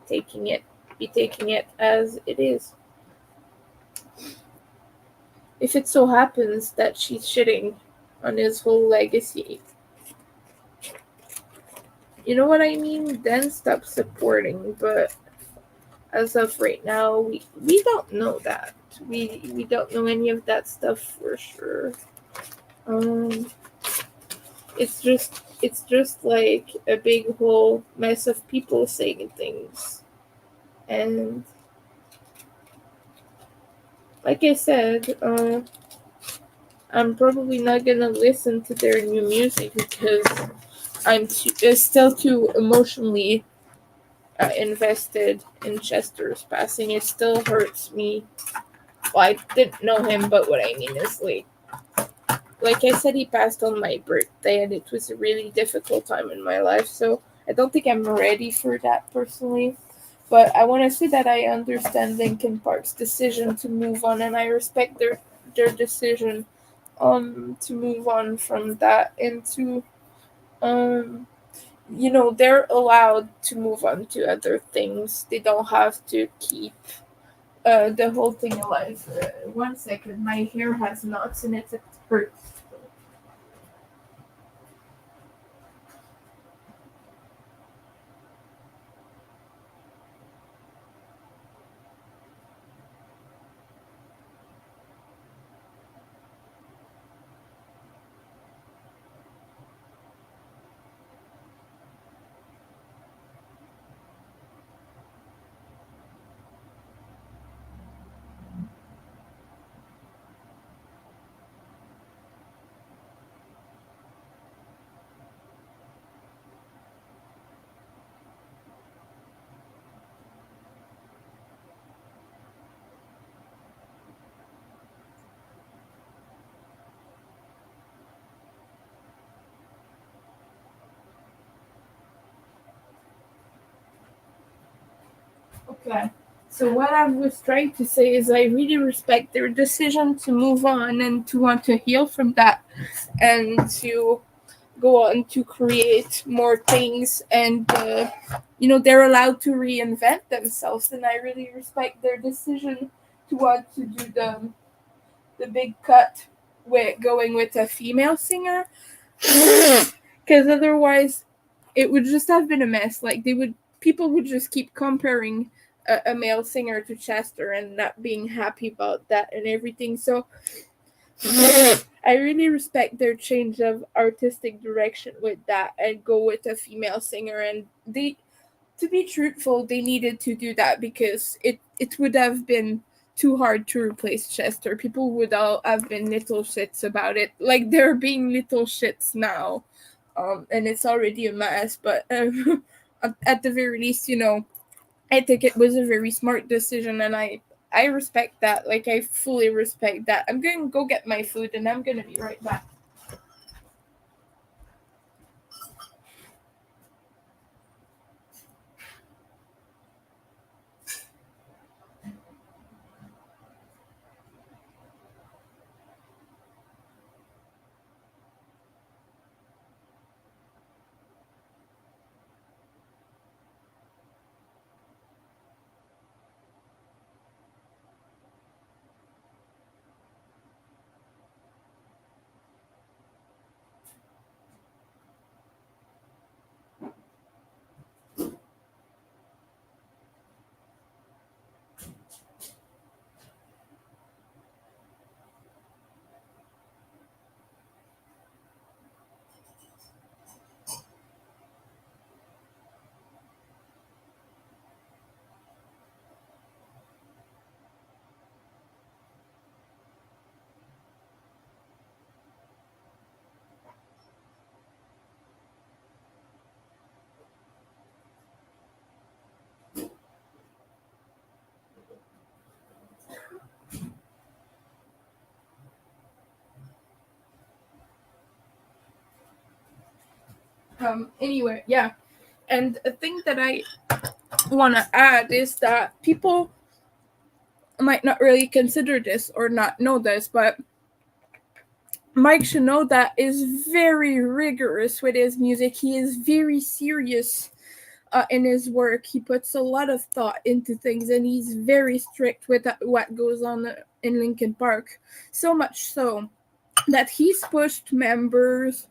taking it be taking it as it is. If it so happens that she's shitting on his whole legacy, you know what I mean? Then stop supporting. But as of right now, we don't know that. We don't know any of that stuff for sure. Um, it's just like a big whole mess of people saying things. And like I said, I'm probably not gonna listen to their new music because it's still too emotionally invested in Chester's passing. It still hurts me. Well, I didn't know him, but what I mean is like I said, he passed on my birthday, and it was a really difficult time in my life. So I don't think I'm ready for that personally. But I want to say that I understand Linkin Park's decision to move on, and I respect their decision to move on from that and to um they're allowed to move on to other things. They don't have to keep the whole thing alive. 1 second, my hair has knots and it hurts. Okay. So what I was trying to say is I really respect their decision to move on and to want to heal from that and to go on to create more things and they're allowed to reinvent themselves, and I really respect their decision to want to do the big cut with going with a female singer because otherwise it would just have been a mess. Like people would just keep comparing a male singer to Chester and not being happy about that and everything. So I really respect their change of artistic direction with that and go with a female singer. And to be truthful, they needed to do that because it would have been too hard to replace Chester. People would all have been little shits about it. Like they're being little shits now. And it's already a mess, but at the very least, I think it was a very smart decision, and I respect that. Like I fully respect that. I'm going to go get my food, and I'm going to be right back. Anyway, yeah. And a thing that I want to add is that people might not really consider this or not know this, but Mike Shinoda is very rigorous with his music. He is very serious in his work. He puts a lot of thought into things, and he's very strict with what goes on in Linkin Park. So much so that he's pushed members.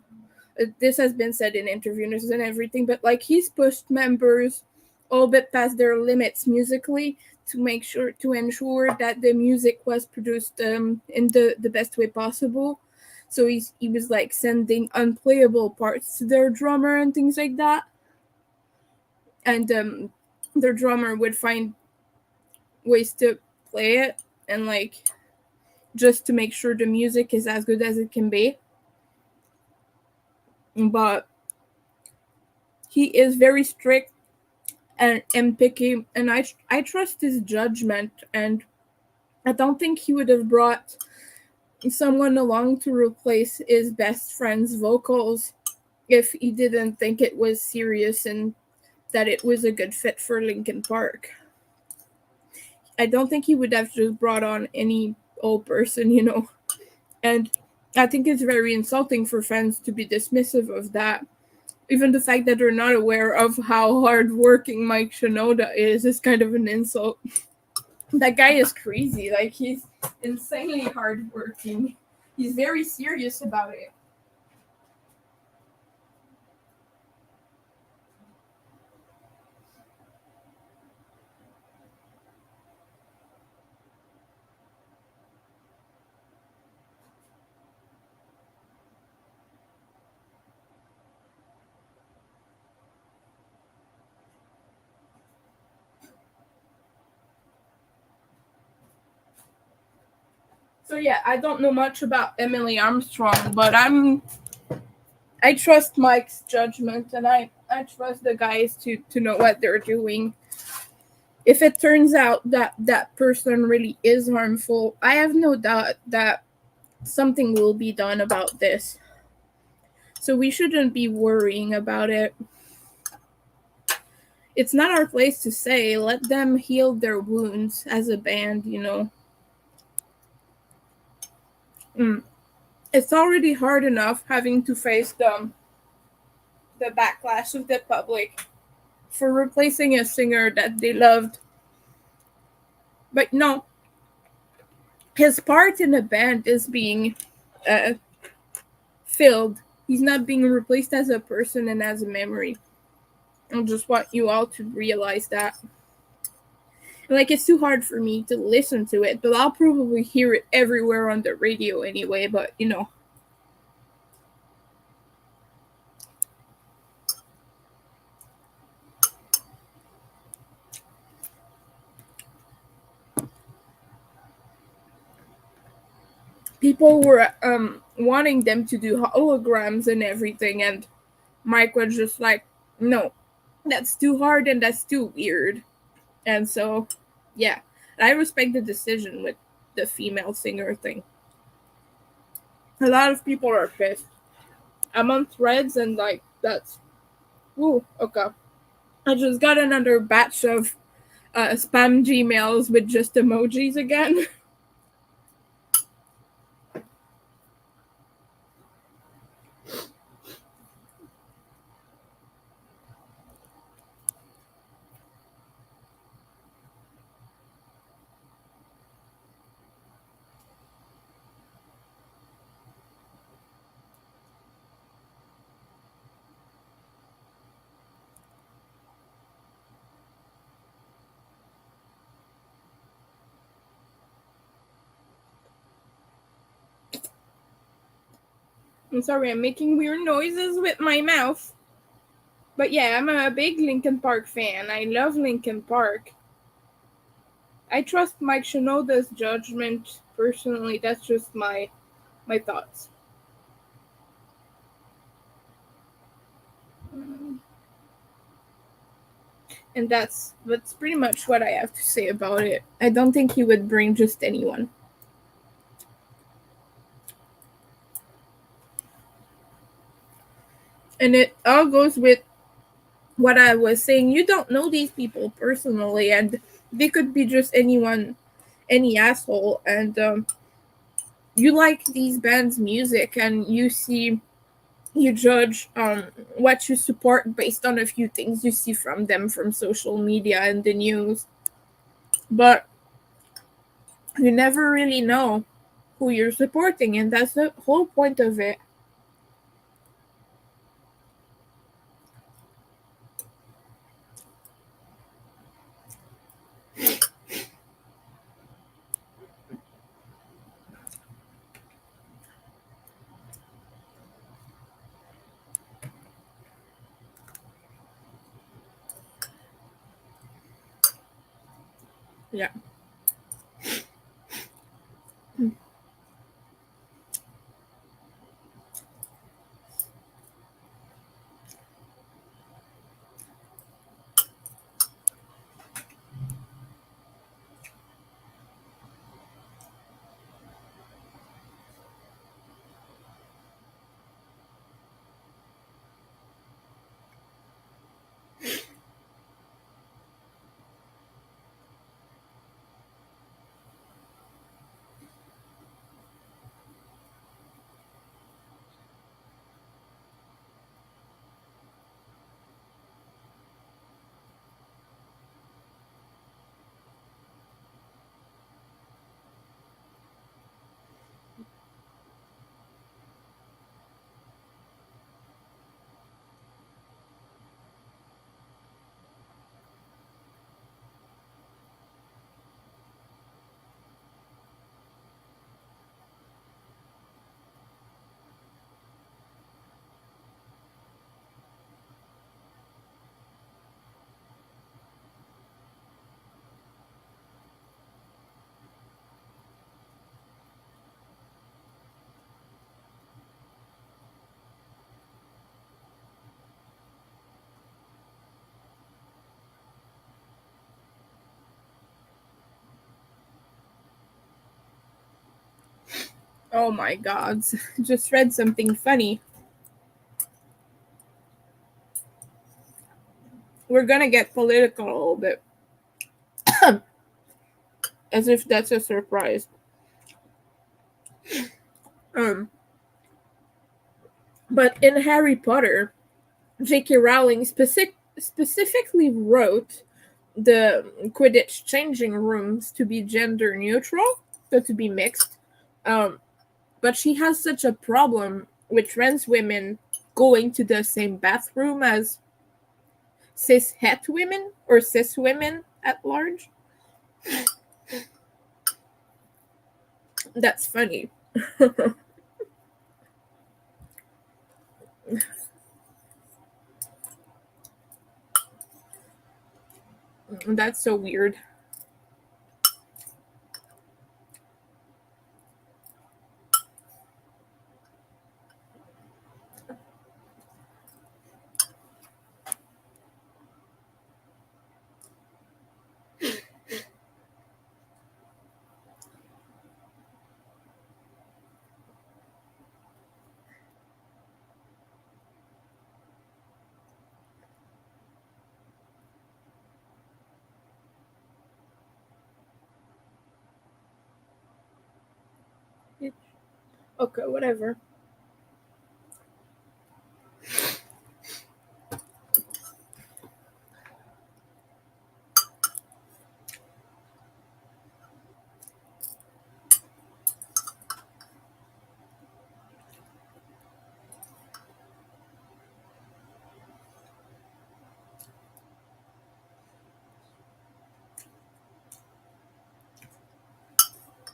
This has been said in interviews and everything, but like he's pushed members all bit past their limits musically to ensure that the music was produced in the best way possible. So he was like sending unplayable parts to their drummer and things like that, and their drummer would find ways to play it and like just to make sure the music is as good as it can be. But he is very strict and picky, and I trust his judgment, and I don't think he would have brought someone along to replace his best friend's vocals if he didn't think it was serious and that it was a good fit for Linkin Park. I don't think he would have just brought on any old person. And I think it's very insulting for fans to be dismissive of that. Even the fact that they're not aware of how hardworking Mike Shinoda is kind of an insult. That guy is crazy. Like, he's insanely hardworking. He's very serious about it. So yeah, I don't know much about Emily Armstrong, but I trust Mike's judgment, and I trust the guys to know what they're doing. If it turns out that that person really is harmful, I have no doubt that something will be done about this. So we shouldn't be worrying about it. It's not our place to say, let them heal their wounds as a band. Mm. It's already hard enough having to face the backlash of the public for replacing a singer that they loved. But no, his part in the band is being uh, filled. He's not being replaced as a person and as a memory. I just want you all to realize that. Like, it's too hard for me to listen to it, but I'll probably hear it everywhere on the radio anyway, but. people were wanting them to do holograms and everything, and Mike was just like, no, that's too hard and that's too weird. And so, yeah, I respect the decision with the female singer thing. A lot of people are pissed. I'm on threads and like that's ooh, okay. I just got another batch of spam Gmails with just emojis again. I'm sorry, I'm making weird noises with my mouth. But yeah, I'm a big Linkin Park fan. I love Linkin Park. I trust Mike Shinoda's judgment personally. That's just my thoughts. And that's pretty much what I have to say about it. I don't think he would bring just anyone. And it all goes with what I was saying. You don't know these people personally, and they could be just anyone, any asshole. And you like these bands' music, and you judge what you support based on a few things you see from them from social media and the news. But you never really know who you're supporting, and that's the whole point of it. Yeah. Oh my god. Just read something funny. We're gonna get political a little bit. As if that's a surprise. Um, but in Harry Potter, J.K. Rowling specifically wrote the Quidditch changing rooms to be gender neutral, so to be mixed. Um, but she has such a problem with trans women going to the same bathroom as cis het women or cis women at large. That's funny. That's so weird. Okay, whatever.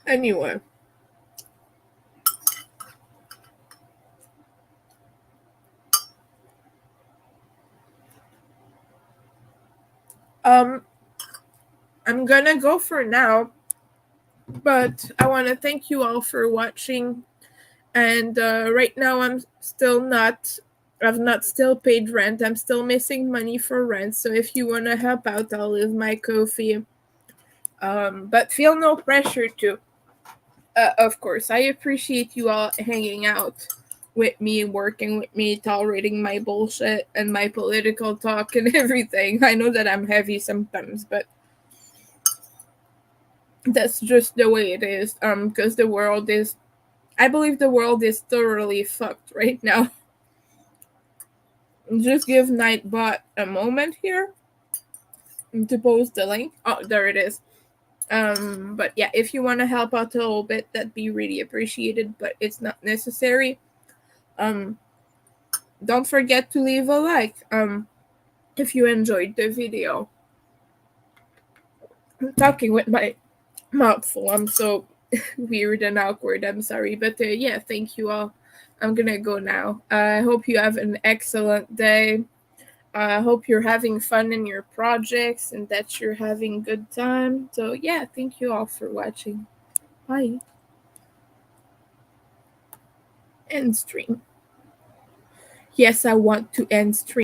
Anyway, um, I'm gonna go for now, but I want to thank you all for watching. And right now, I've not still paid rent. I'm still missing money for rent. So if you want to help out, I'll leave my Ko-fi. But feel no pressure to. Of course, I appreciate you all hanging out with me, working with me, tolerating my bullshit and my political talk and everything. I know that I'm heavy sometimes, but that's just the way it is. Because I believe the world is thoroughly fucked right now. Just give Nightbot a moment here to post the link. Oh, there it is. But yeah, if you want to help out a little bit, that'd be really appreciated, but it's not necessary. Um, don't forget to leave a like if you enjoyed the video. I'm talking with my mouth full. I'm so weird and awkward. I'm sorry, but yeah, thank you all. I'm gonna go now. I hope you have an excellent day. I hope you're having fun in your projects and that you're having good time. So yeah, thank you all for watching. Bye. End stream. Yes, I want to end stream.